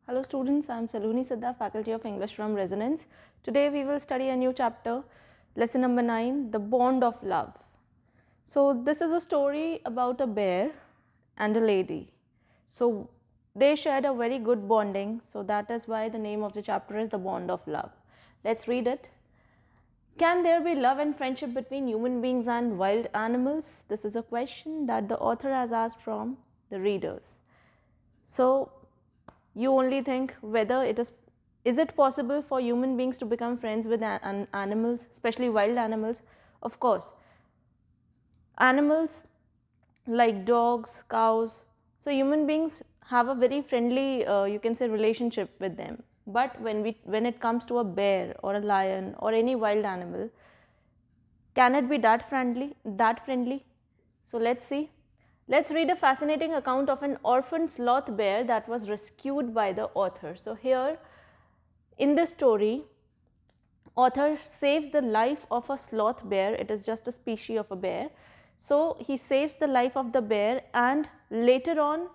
Hello students, I am Saloni Siddha, Faculty of English from Resonance. Today we will study a new chapter, lesson number 9, The Bond of Love. So this is a story about a bear and a lady. So they shared a very good bonding, so that is why the name of the chapter is The Bond of Love. Let's read it. Can there be love and friendship between human beings and wild animals? This is a question that the author has asked from the readers. So you only think whether is it possible for human beings to become friends with animals, especially wild animals? Of course, animals like dogs, cows, so human beings have a very friendly you can say relationship with them. But when it comes to a bear or a lion or any wild animal, can it be that friendly? So let's see. Let's read a fascinating account of an orphaned sloth bear that was rescued by the author. So here in this story, author saves the life of a sloth bear. It is just a species of a bear. So he saves the life of the bear, and later on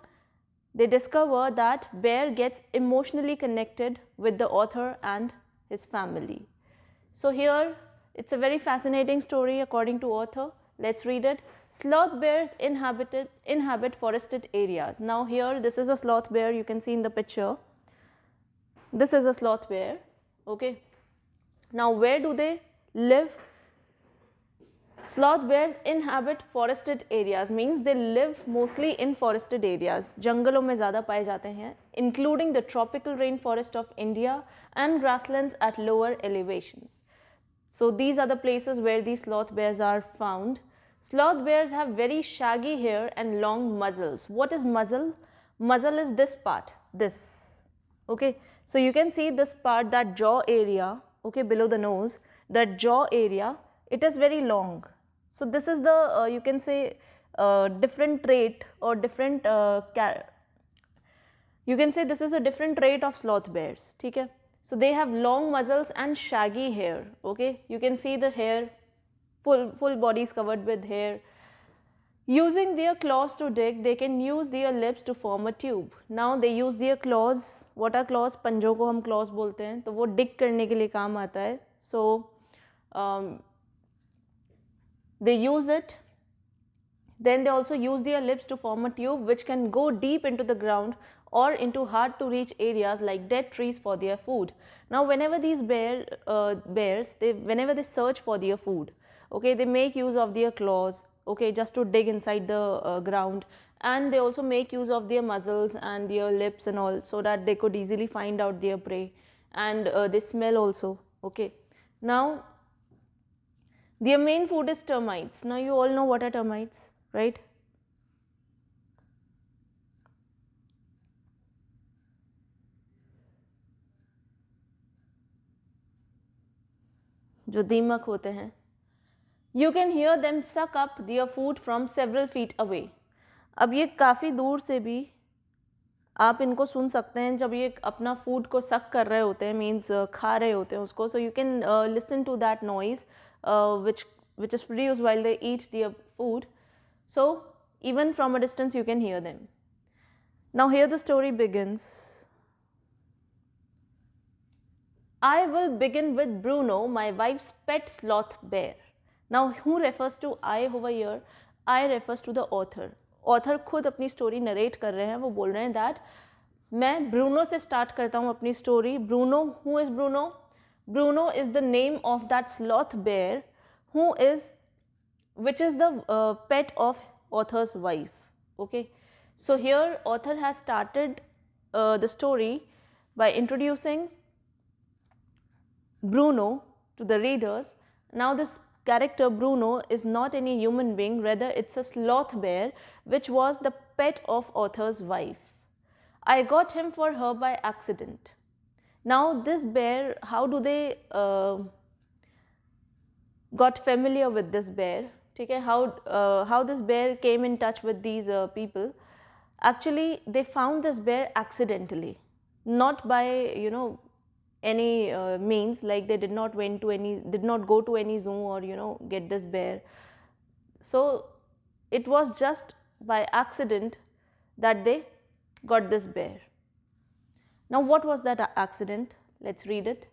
they discover that bear gets emotionally connected with the author and his family. So here it's a very fascinating story according to author. Let's read it. Sloth bears inhabit forested areas. Now here this is a sloth bear, you can see in the picture. This is a sloth bear. Okay. Now where do they live? Sloth bears inhabit forested areas, means they live mostly in forested areas. जंगलों में ज़्यादा पाए जाते हैं, including the tropical rainforest of India and grasslands at lower elevations. So these are the places where these sloth bears are found. Sloth bears have very shaggy hair and long muzzles. What is muzzle? Muzzle is this part, this. Okay, so you can see this part, that jaw area, okay, below the nose, that jaw area, it is very long. So this is the you can say different trait or different you can say this is a different trait of sloth bears. ठीक है? So they have long muzzles and shaggy hair. Okay, you can see the hair, full body is covered with hair. Using their claws to dig, they can use their lips to form a tube. Now they use their claws. What are claws? पंजों को हम claws बोलते हैं, तो वो dig करने के लिए काम आता है. So they use it. Then they also use their lips to form a tube which can go deep into the ground or into hard to reach areas like dead trees for their food. Now whenever these bears, whenever they search for their food, okay, they make use of their claws, okay, just to dig inside the ground, and they also make use of their muzzles and their lips and all, so that they could easily find out their prey, and they smell also. Okay, now their main food is termites. Now you all know what are termites, right? जो दीमक होते हैं. You can hear them suck up their food from several feet away. अब ये काफ़ी दूर से भी आप इनको सुन सकते हैं जब ये अपना फूड को सक कर रहे होते हैं, मीन्स खा रहे होते हैं उसको. So you can listen to that noise which is produced while they eat their food. So even from a distance you can hear them. Now here the story begins. I will begin with Bruno, my wife's pet sloth bear. Now who refers to I over here? I refers to the author. Author खुद अपनी story narrate कर रहे हैं. वो बोल रहे हैं that मैं ब्रूनो से स्टार्ट करता हूँ अपनी story. Bruno, who is Bruno? Bruno is the name of that sloth bear who is, which is the pet of author's wife. Okay, so here author has started the story by introducing Bruno to the readers. Now this character Bruno is not any human being, rather it's a sloth bear which was the pet of author's wife. I got him for her by accident. Now this bear, how do they got familiar with this bear? ठीक है, how this bear came in touch with these people? Actually they found this bear accidentally, not by any means, like they did not go to any zoo or get this bear. So it was just by accident that they got this bear. Now, what was that accident? Let's read it.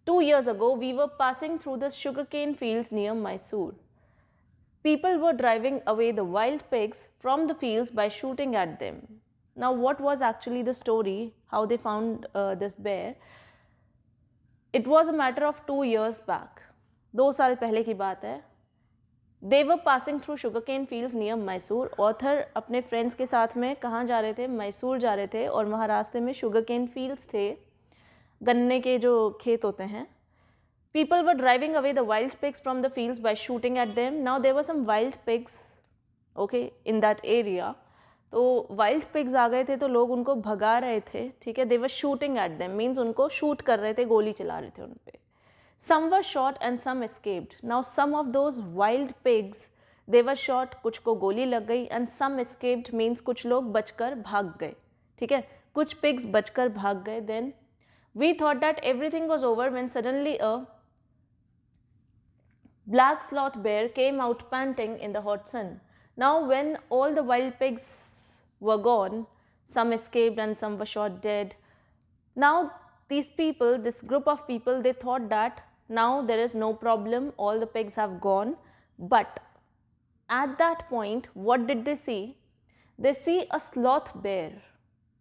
2 years ago, we were passing through the sugarcane fields near Mysore. People were driving away the wild pigs from the fields by shooting at them. Now, what was actually the story, how they found this bear? It was a matter of 2 years back. 2 साल पहले की बात है. They were passing through sugarcane fields near Mysore. Author अपने friends के साथ में कहाँ जा रहे थे? मैसूर जा रहे थे और वहाँ रास्ते में sugarcane fields थे, गन्ने के जो खेत होते हैं. People were driving away the wild pigs from the fields by shooting at them. Now there were some wild pigs, okay, in that area. तो वाइल्ड पिग्स आ गए थे तो लोग उनको भगा रहे थे, ठीक है. They were shooting at them, means उनको शूट कर रहे थे, गोली चला रहे थे उन पे. Some were shot and some escaped. Now some of those wild pigs they were shot, कुछ को गोली लग गई, एंड सम एस्केप्ड मीन्स कुछ लोग बचकर भाग गए, ठीक है. कुछ पिग्स बचकर भाग गए. Then we thought that everything was over when suddenly a black sloth bear came out panting in the hot sun. Now when all the wild pigs were gone, some escaped and some were shot dead. Now these people, this group of people, they thought that now there is no problem, all the pigs have gone. But at that point, what did they see? They see a sloth bear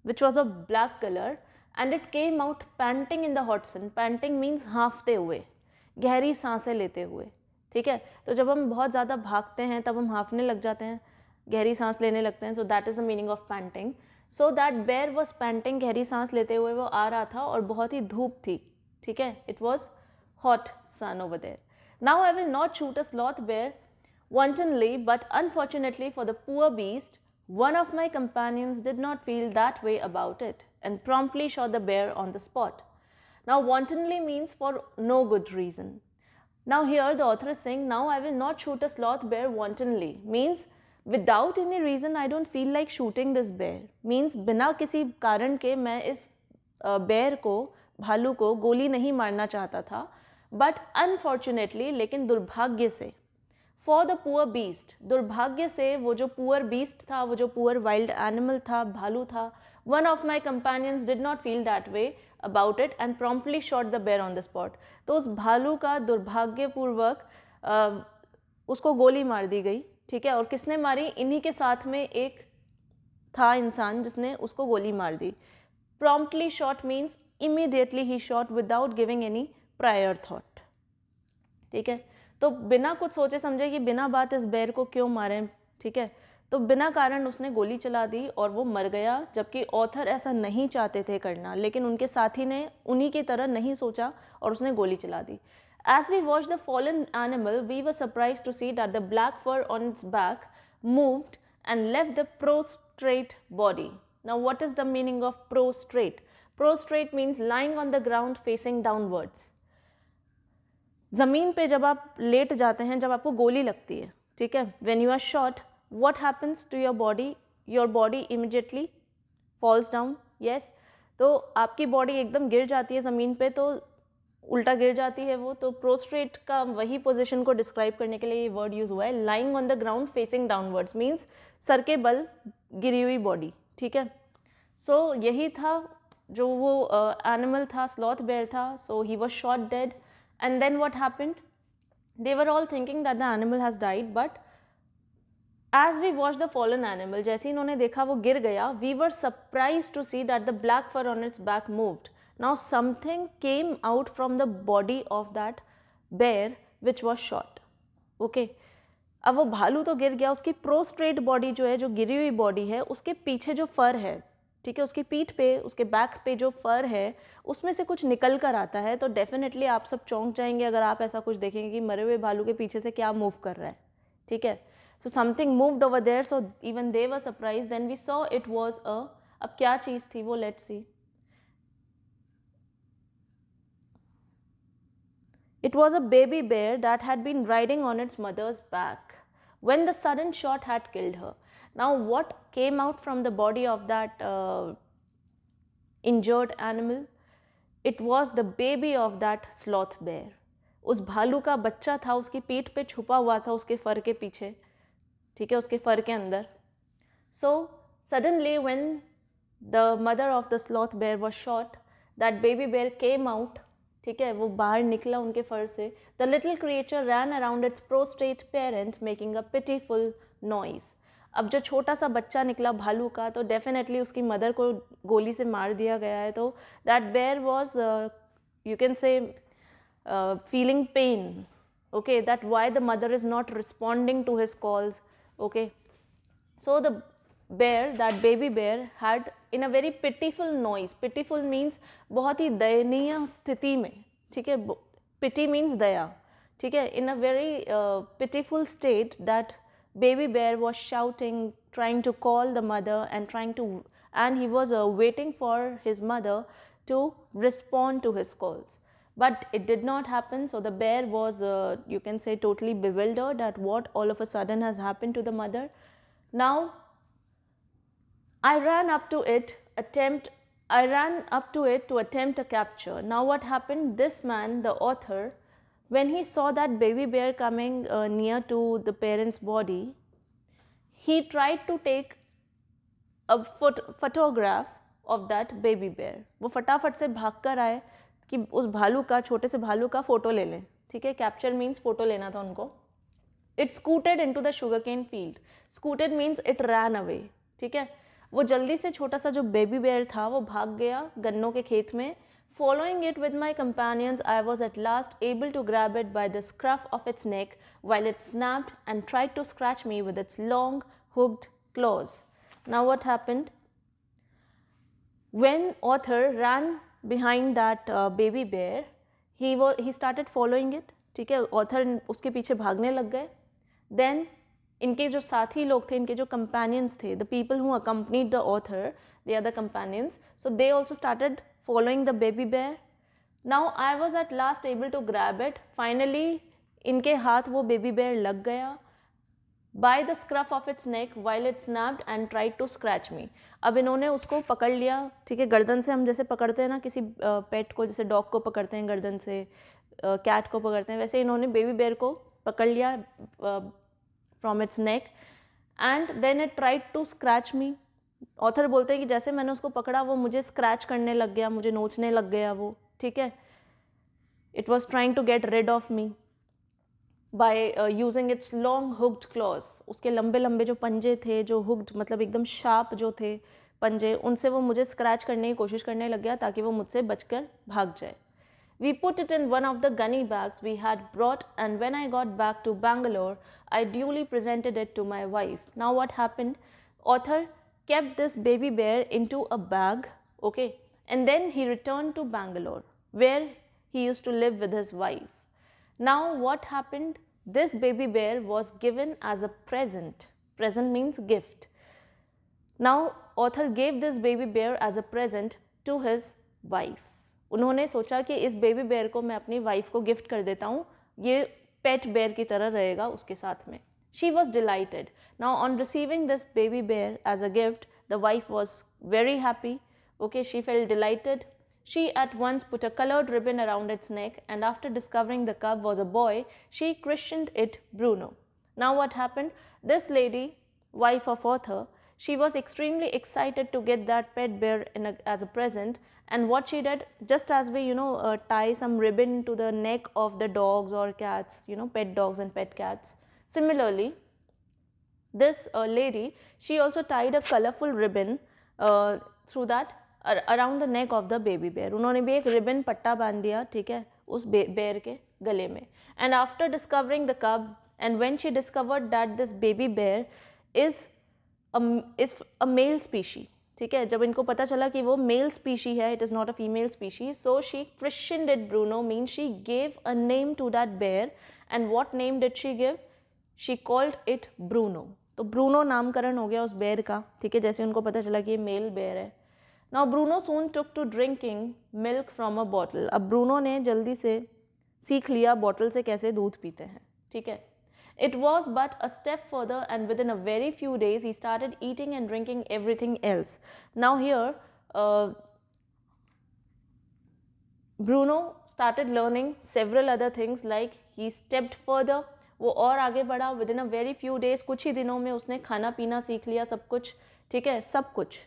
which was of black color and it came out panting in the hot sun. Panting means हाँफते हुए, गहरी सांसें लेते हुए, ठीक है. तो जब हम बहुत ज़्यादा भागते हैं तब हम हाँफने लग जाते हैं, गहरी सांस लेने लगते हैं. So that is the meaning of panting. So that bear was panting, गहरी सांस लेते हुए वो आ रहा था और बहुत ही धूप थी, ठीक है. It was hot sun over there. Now I will not shoot a sloth bear wantonly, but unfortunately for the poor beast, one of my companions did not feel that way about it and promptly shot the bear on the spot. Now wantonly means for no good reason. Now here the author is saying, now I will not shoot a sloth bear wantonly, means without any reason I don't feel like shooting this bear, means बिना किसी कारण के मैं इस bear को, भालू को गोली नहीं मारना चाहता था. but unfortunately, लेकिन दुर्भाग्य से, for the poor beast, दुर्भाग्य से वो जो poor beast था, वो जो poor wild animal था, भालू था, one of my companions did not feel that way about it and promptly shot the bear on the spot. तो उस भालू का दुर्भाग्यपूर्वक उसको गोली मार दी गई, ठीक है. और किसने मारी? इन्हीं के साथ में एक था इंसान जिसने उसको गोली मार दी. promptly shot means immediately he shot without giving any prior thought, ठीक है. तो बिना कुछ सोचे समझे कि बिना बात इस बेर को क्यों मारें, ठीक है. तो बिना कारण उसने गोली चला दी और वो मर गया, जबकि ऑथर ऐसा नहीं चाहते थे करना, लेकिन उनके साथी ने उन्हीं की तरह नहीं सोचा और उसने गोली चला दी. As we watched the fallen animal, we were surprised to see that the black fur on its back moved and left the prostrate body. Now, what is the meaning of prostrate? Prostrate means lying on the ground facing downwards. ज़मीन पे जब आप late जाते हैं, जब आपको गोली लगती है, ठीक है, when you are shot, what happens to your body? Your body immediately falls down. Yes, तो आपकी बॉडी एकदम गिर जाती है ज़मीन पे, तो उल्टा गिर जाती है वो. तो प्रोस्ट्रेट का वही पोजीशन को डिस्क्राइब करने के लिए ये वर्ड यूज़ हुआ है. Lying on the ground facing downwards means sir के बल गिरी हुई बॉडी, ठीक है. सो यही था जो वो एनिमल था, स्लॉथ बेयर था. So he was shot dead. And then what happened? They were all thinking that the animal has died, but as we watched the fallen animal, जैसे इन्होंने देखा वो गिर गया, we were surprised to see that the black fur on its back moved. Now something came out from the body of that bear which was shot. Okay. अब वो भालू तो गिर गया, उसकी प्रोस्ट्रेट बॉडी जो है, जो गिरी हुई बॉडी है, उसके पीछे जो फर है, ठीक है, उसकी पीठ पे, उसके बैक पे जो फर है, उसमें से कुछ निकल कर आता है. तो डेफिनेटली आप सब चौंक जाएंगे अगर आप ऐसा कुछ देखेंगे कि मरे हुए भालू के पीछे से क्या मूव कर रहा है, ठीक है. So something moved over there, so even they were surprise. Then we saw it was a, अब क्या चीज़ थी वो, let's see. It was a baby bear that had been riding on its mother's back when the sudden shot had killed her. Now what came out from the body of that injured animal? It was the baby of that sloth bear. उस भालू का बच्चा था, उसकी पीठ पे छुपा हुआ था, उसके फर के पीछे, ठीक है, उसके फर के अंदर. So suddenly when the mother of the sloth bear was shot, that baby bear came out, ठीक है, वो बाहर निकला उनके फर से. The little creature ran around its prostrate parent making a pitiful noise. अब जो छोटा सा बच्चा निकला भालू का, तो डेफिनेटली उसकी मदर को गोली से मार दिया गया है. तो that bear was, you can say, feeling pain, okay, that why the mother is not responding to his calls, okay. So the bear, that baby bear had in a very pitiful noise, pitiful means बहुत ही दयनीय स्थिति में, ठीक है, pity means दया, ठीक है, in a very pitiful state, that baby bear was shouting, trying to call the mother and he was waiting for his mother to respond to his calls. But it did not happen. So the bear was, you can say, totally bewildered at what all of a sudden has happened to the mother. Now I ran up to it to attempt a capture. Now what happened, this man, the author, when he saw that baby bear coming near to the parent's body, he tried to take a photograph of that baby bear. वो फटाफट से भाग कर आए कि उस भालू का, छोटे से भालू का फ़ोटो ले लें, ठीक है, कैप्चर मीन्स फ़ोटो लेना था उनको. It scooted in to the sugarcane field. Scooted means it ran away, ठीक है, वो जल्दी से छोटा सा जो बेबी बेयर था वो भाग गया गन्नों के खेत में. Following it with my companions I was at last able to grab it by the scruff of its neck while it snapped and tried to scratch me with its long hooked claws. Now what happened, when author ran behind that baby bear, he started following it, ठीक है, author उसके पीछे भागने लग गए. then इनके जो साथी लोग थे, इनके जो companions थे, the people who accompanied the author, they are the companions, so they also started following the baby bear. now I was at last able to grab it. finally इनके हाथ वो baby bear लग गया. by the scruff of its neck while it snapped and tried to scratch me. अब इन्होंने उसको पकड़ लिया, ठीक है, गर्दन से हम जैसे पकड़ते हैं ना किसी पेट को, जैसे डॉग को पकड़ते हैं गर्दन से, कैट को पकड़ते हैं, वैसे इन्होंने बेबी बेयर को पकड़ लिया from its neck and then it tried to scratch me. Author बोलते हैं कि जैसे मैंने उसको पकड़ा वो मुझे स्क्रैच करने लग गया, मुझे नोचने लग गया वो, ठीक है. It was trying to get rid of me by using its long hooked claws. उसके लंबे लंबे जो पंजे थे, जो hooked मतलब एकदम sharp जो थे पंजे, उनसे वो मुझे scratch करने की कोशिश करने लग गया ताकि वो मुझसे बचकर भाग जाए. We put it in one of the gunny bags we had brought, and when I got back to Bangalore, I duly presented it to my wife. Now what happened? Author kept this baby bear into a bag, okay, and then he returned to Bangalore, where he used to live with his wife. Now what happened? This baby bear was given as a present. Present means gift. Now author gave this baby bear as a present to his wife. उन्होंने सोचा कि इस baby bear को मैं अपनी wife को gift कर देता हूँ, ये पेट बेयर की तरह रहेगा उसके साथ में. She was delighted. Now on receiving this baby bear as a gift, the wife was very happy. Okay, she felt delighted. She at once put a colored ribbon around its neck, and after discovering the cub was a boy, she christened it Bruno. Now what happened? This lady, wife of author, she was extremely excited to get that pet bear as a present, and what she did, just as we tie some ribbon to the neck of the dogs or cats, pet dogs and pet cats, similarly this lady, she also tied a colorful ribbon through that around the neck of the baby bear. उन्होंने भी एक ribbon पट्टा बांध दिया, ठीक है, उस bear के गले में. And after discovering the cub, and when she discovered that this baby bear is a male species, ठीक है, जब इनको पता चला कि वो मेल स्पीशी है, it is not a female species, so she christened it Bruno, mean she gave a name to that bear. And what name did she give? She called it Bruno. तो Bruno नामकरण हो गया उस bear का, ठीक है, जैसे उनको पता चला कि ये मेल बेयर है. Now Bruno soon took to drinking milk from a bottle. अब ब्रूनो ने जल्दी से सीख लिया बॉटल से कैसे दूध पीते हैं, ठीक है. It was but a step further, and within a very few days he started eating and drinking everything else. Now here Bruno started learning several other things, like he stepped further. वो और आगे बढ़ा. Within a very few days, कुछ ही दिनों में उसने खाना पीना सीख लिया, सब कुछ, ठीक है, सब कुछ.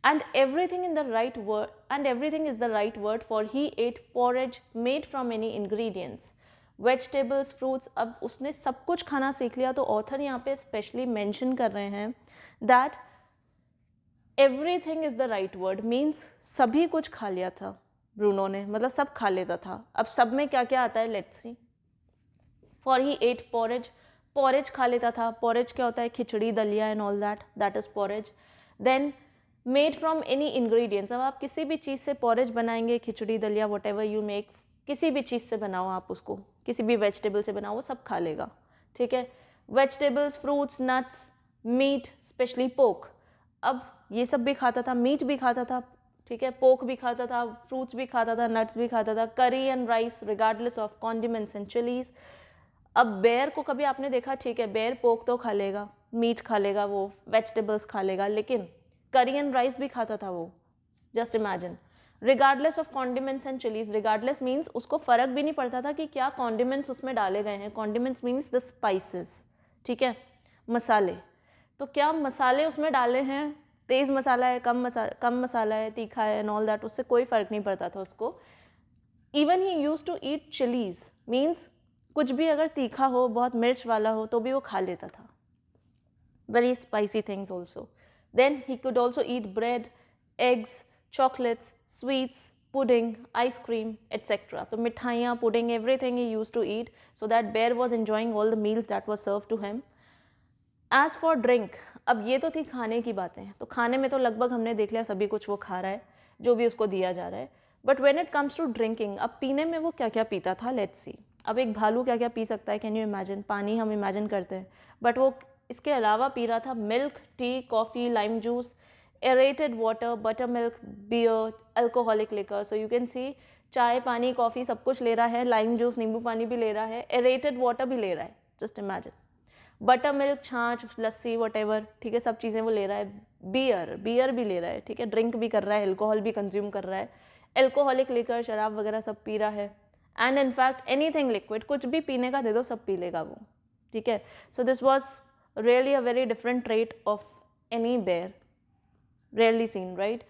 and everything in the right word, and everything is the right word, for he ate porridge made from many ingredients, vegetables, fruits. अब उसने सब कुछ खाना सीख लिया, तो ऑथर यहाँ पे स्पेशली मेंशन कर रहे हैं that everything is the right word, means सभी कुछ खा लिया था ब्रूनो ने, मतलब सब खा लेता था. अब सब में क्या क्या आता है, let's see. For he ate porridge, porridge खा लेता था. पॉरेज क्या होता है, खिचड़ी, दलिया and all that, that is porridge. Then made from any ingredients. अब आप किसी भी चीज़ से पॉरेज बनाएंगे, खिचड़ी, दलिया, वट एवर यू मेक, किसी भी चीज़ से बनाओ आप उसको, किसी भी वेजिटेबल से बनाओ, वो सब खा लेगा. ठीक है. Vegetables, fruits, nuts, meat, specially pork. अब ये सब भी खाता था, मीट भी खाता था, ठीक है, पोक भी खाता था, फ्रूट्स भी खाता था, नट्स भी खाता था, करी and rice regardless of condiments and chillies. अब बेयर को कभी आपने देखा, ठीक है, बेयर पोक तो खा लेगा, मीट खा लेगा, वो वेजिटेबल्स खा लेगा, लेकिन करी एंड राइस भी खाता था वो. Just imagine. Regardless of condiments and chillies. Regardless means उसको फर्क भी नहीं पड़ता था कि क्या कॉन्डिमेंट्स उसमें डाले गए हैं. कॉन्डिमेंट्स मीन्स द स्पाइसेस, ठीक है, मसाले. तो क्या मसाले उसमें डाले हैं, तेज़ मसाला है, कम मसाला है, तीखा है एंड ऑल दैट, उससे कोई फ़र्क नहीं पड़ता था उसको. Even he use to eat chillies, means कुछ भी अगर तीखा हो, बहुत मिर्च वाला हो, तो भी वो खा लेता था. Very spicy things also. Then he could also eat bread, eggs, chocolates, sweets, pudding, ice cream etcetera. तो मिठाइयाँ, pudding, everything he use to eat, so that bear was enjoying all the meals that was serve to him. As for drink, अब ये तो थी खाने की बातें, तो खाने में तो लगभग हमने देख लिया सभी कुछ वो खा रहा है, जो भी उसको दिया जा रहा है. But when it comes to drinking, अब पीने में वो क्या क्या पीता था, लेट्स सी. अब एक भालू क्या क्या पी सकता है, कैन यू इमेजिन. पानी हम इमेजिन करते हैं, बट वो इसके अलावा पी रहा था milk, tea, coffee, lime juice, aerated water, butter milk, beer, alcoholic liquor. So you can see, चाय, पानी, कॉफ़ी सब कुछ ले रहा है, लाइम जूस, नींबू पानी भी ले रहा है, एरेटेड वाटर भी ले रहा है. Just imagine. बटर मिल्क, छाछ, लस्सी, वटेवर, ठीक है, सब चीज़ें वो ले रहा है. बियर भी ले रहा है, ठीक है, ड्रिंक भी कर रहा है, अल्कोहल भी कंज्यूम कर रहा है, एल्कोहलिक लिकर, शराब वगैरह सब पी रहा है. एंड इनफैक्ट एनीथिंग लिक्विड, कुछ भी पीने का दे दो सब पी लेगा वो, ठीक है. So this was really a very different trait of any bear, rarely seen, right?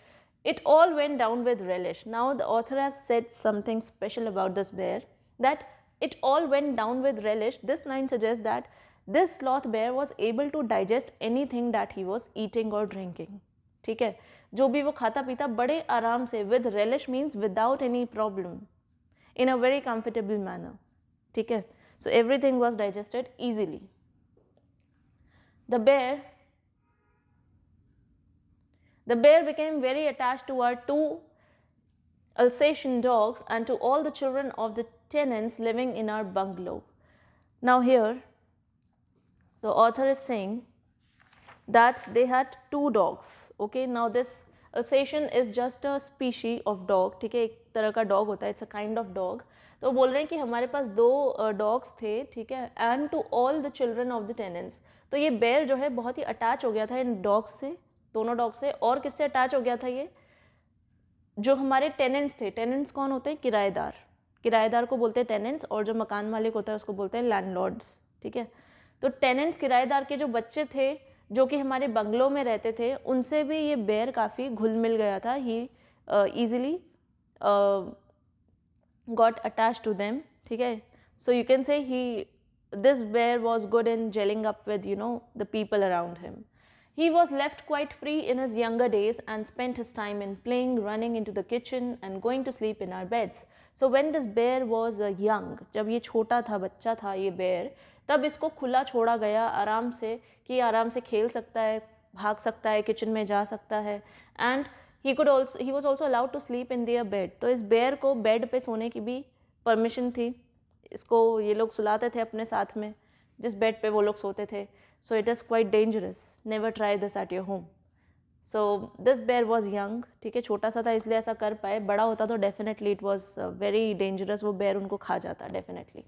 It all went down with relish. Now the author has said something special about this bear, that it all went down with relish. This line suggests that this sloth bear was able to digest anything that he was eating or drinking. ठीक है, जो भी वो खाता पीता बड़े आराम से, with relish means without any problem, in a very comfortable manner. ठीक है, so everything was digested easily. The bear became very attached to our two Alsatian dogs and to all the children of the tenants living in our bungalow. Now here, the author is saying that they had two dogs. Okay, now this Alsatian is just a species of dog. ठीक है, एक तरह का dog होता है, it's a kind of dog. तो बोल रहे हैं कि हमारे पास दो dogs थे, ठीक है, and to all the children of the tenants. तो ये bear जो है बहुत ही attach हो गया था इन dogs से, दोनों डॉग से. और किससे अटैच हो गया था ये, जो हमारे टेनेंट्स थे. टेनेंट्स कौन होते हैं, किराएदार. किराएदार को बोलते हैं टेनेंट्स, और जो मकान मालिक होता है उसको बोलते हैं लैंडलॉर्ड्स. ठीक है, तो टेनेंट्स, किराएदार के जो बच्चे थे जो कि हमारे बंगलों में रहते थे, उनसे भी ये बेयर काफ़ी घुल मिल गया था. He easily got attach to them. ठीक है, so you can say he, this bear was good in gelling up with the people around him. He was left quite free in his younger days and spent his time in playing, running into the kitchen and going to sleep in our beds. So when this bear was young, जब ये छोटा था, बच्चा था ये bear, तब इसको खुला छोड़ा गया आराम से, कि आराम से खेल सकता है, भाग सकता है, किचन में जा सकता है. and he was also allowed to sleep in their bed. तो इस bear को बेड पे सोने की भी परमिशन थी. इसको ये लोग सुलाते थे अपने साथ में, जिस बेड पे वो लोग सोते थे. So it is quite dangerous. Never try this at your home. So this bear was young. ठीक है, छोटा सा था इसलिए ऐसा कर पाए. बड़ा होता तो definitely it was very dangerous. वो bear उनको खा जाता definitely.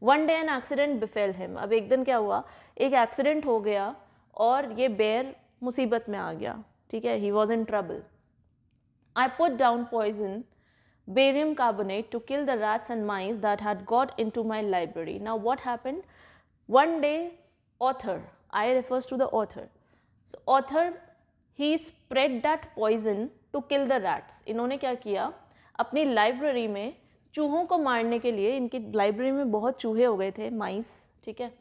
One day an accident befell him. अब एक दिन क्या हुआ, एक एक्सीडेंट हो गया और ये bear मुसीबत में आ गया. ठीक है, he was in trouble. I put down poison, barium carbonate, to kill the rats and mice that had got into my library. Now what happened? One day, author, I refers to the author. So author he spread that poison to kill the rats. इन्होंने क्या किया, अपनी library में चूहों को मारने के लिए, इनकी लाइब्रेरी में बहुत चूहे हो गए थे, माइस, ठीक है।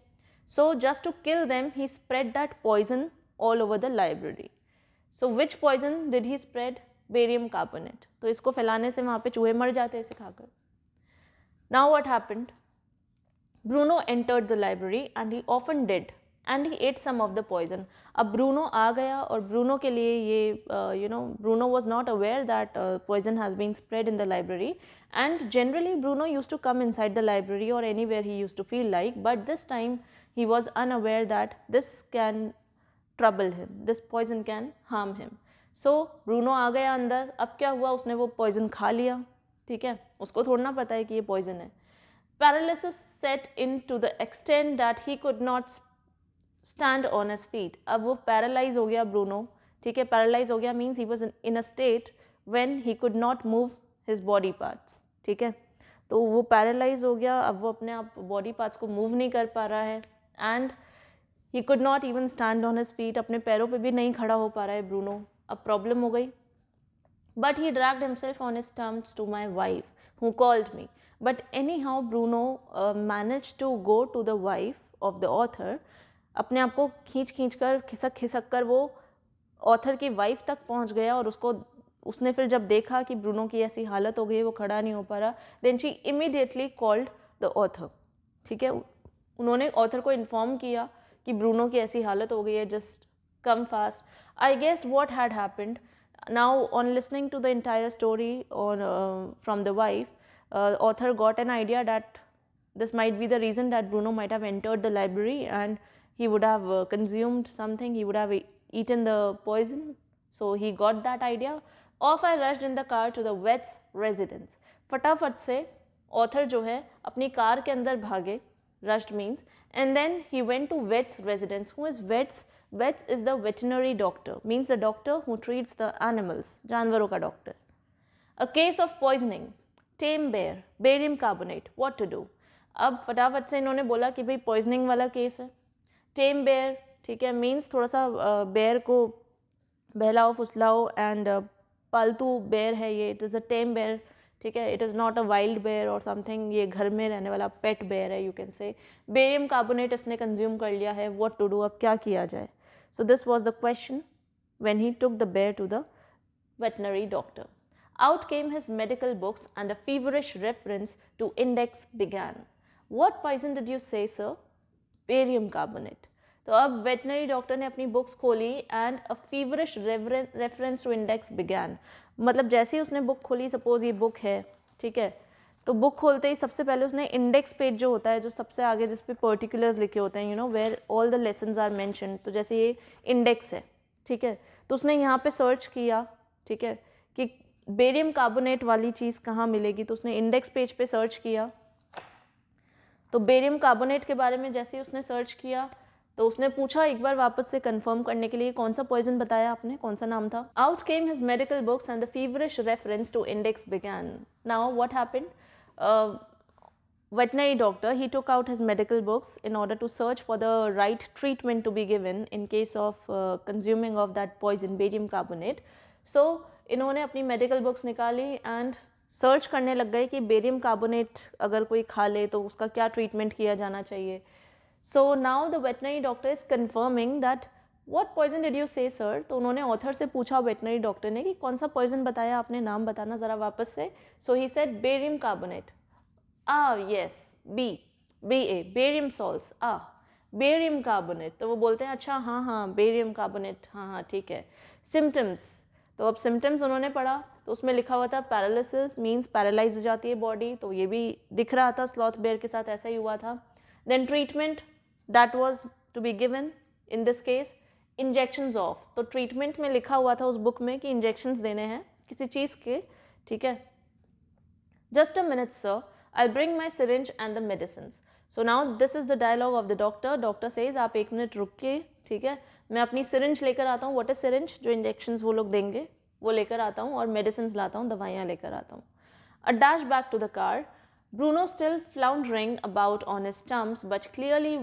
So just to kill them he spread that poison all over the library. So which poison did he spread? Barium carbonate. तो इसको फैलाने से वहाँ पे चूहे मर जाते हैं इसे खाकर। Now what happened? Bruno entered the library and he often did and he ate some of the poison. अब ब्रूनो आ गया और ब्रूनो के लिए ये Bruno was not aware that poison has been spread in the library, and generally Bruno use to come inside the library or anywhere he use to feel like, but this time he was unaware that this can trouble him, this poison can harm him. So Bruno आ गया अंदर। अब क्या हुआ, उसने वो poison खा लिया, ठीक है, उसको थोड़ा ना पता है कि ये पॉइजन है। Paralysis set in to the extent that he could not stand on his feet. अब वो पैरालाइज हो गया ब्रूनो, ठीक है, पैरालाइज हो गया means he was in a state when he could not move his body parts, ठीक है। तो वो पैरालाइज हो गया, अब वो अपने आप बॉडी पार्ट्स को मूव नहीं कर पा रहा है, and he could not even stand on his feet, अपने पैरों पे भी नहीं खड़ा हो पा रहा है ब्रूनो। अब प्रॉब्लम हो गई। But he dragged himself on his terms to my wife who called me, but anyhow Bruno manage to go to the wife of the author. अपने आप को खींच कर, खिसक कर वो ऑथर की वाइफ तक पहुंच गया, और उसने फिर जब देखा कि ब्रूनो की ऐसी हालत हो गई, वो खड़ा नहीं हो पा रहा, then she immediately called the author, ठीक है। उन्होंने ऑथर को इन्फॉर्म किया कि ब्रूनो की ऐसी हालत हो गई है, just come fast. I guessed what had happened. Now on listening to the entire story on from the wife, author got an idea that this might be the reason that Bruno might have entered the library and he would have consumed something, he would have eaten the poison. So he got that idea. Off I rushed in the car to the Vet's residence. फटाफट से author जो है अपनी car के अंदर भागे, rushed means, and then he went to Vet's residence. Who is Vet's? Vet's is the veterinary doctor, means the doctor who treats the animals, जानवरों का doctor. A case of poisoning, tame bear, barium carbonate, what to do? अब फटाफट से इन्होंने बोला कि भाई poisoning वाला केस है, टेम बेयर, ठीक है, मीन्स थोड़ा सा बेयर को बहलाओ फुसलाओ, एंड पालतू बेयर है ये, it is a tame bear, ठीक है, it is not a wild bear और समथिंग, ये घर में रहने वाला पेट बेयर है, you can say. Barium carbonate इसने कंज्यूम कर लिया है, व्हाट टू डू, अब क्या किया जाए? So this was the question when he took the bear to the veterinary doctor. Out came his medical books and a feverish reference to index began. What poison did you say, sir? Barium carbonate. तो अब veterinary doctor ने अपनी books खोली and a feverish reference to index began. मतलब जैसे ही उसने book खोली, suppose ये बुक है, ठीक है, तो बुक खोलते ही सबसे पहले उसने इंडेक्स पेज जो होता है, जो सबसे आगे जिस पे पर्टिकुलर्स लिखे होते हैं, you know, where all the lessons are mentioned, तो जैसे ये इंडेक्स है, ठीक है, तो उसने यहाँ पे सर्च किया, ठीक है, कि बेरियम कार्बोनेट वाली चीज़ कहाँ मिलेगी, तो उसने इंडेक्स पेज पे सर्च किया। तो बेरियम कार्बोनेट के बारे में जैसे ही उसने सर्च किया, तो उसने पूछा एक बार वापस से कंफर्म करने के लिए, कौन सा पॉइजन बताया आपने, कौन सा नाम था? Out came his medical books and the feverish reference to index began. Now what happened? Veterinary doctor, he took out his medical books in order to search for the right treatment to be given in case of consuming of that poison, barium carbonate. So इन्होंने अपनी medical books निकाली and search करने लग गए कि barium carbonate अगर कोई खा ले तो उसका क्या ट्रीटमेंट किया जाना चाहिए. So now the veterinary doctor is confirming that what poison did you say sir. तो उन्होंने ऑथर से पूछा वेटनरी डॉक्टर ने कि कौन सा पॉइजन बताया आपने, नाम बताना ज़रा वापस से. So he said barium carbonate. Yes, BA barium salts. Barium carbonate. तो वो बोलते हैं अच्छा हाँ बेरियम कार्बोनेट, हाँ ठीक है. सिम्टम्स. तो अब सिम्टम्स उन्होंने पढ़ा तो उसमें लिखा हुआ था पैरालिसिस, मीन्स पैरालाइज हो जाती है बॉडी. तो ये भी दिख रहा था, स्लॉथ बेयर के साथ ऐसा ही हुआ था. Then treatment that was to be given in this case, injections of. तो ट्रीटमेंट में लिखा हुआ था उस बुक में कि इंजेक्शंस देने हैं किसी चीज़ के, ठीक है. Just a minute sir, I'll bring my syringe and the medicines. So now this is the dialogue of the doctor. Doctor says आप एक मिनट रुकिए, ठीक है, मैं अपनी syringe लेकर आता हूँ. What is syringe? जो injections वो लोग देंगे वो लेकर आता हूँ, और medicines लाता हूँ, दवाइयाँ लेकर आता हूँ. A dash back to the car. Bruno still floundering about on his stumps, but clearly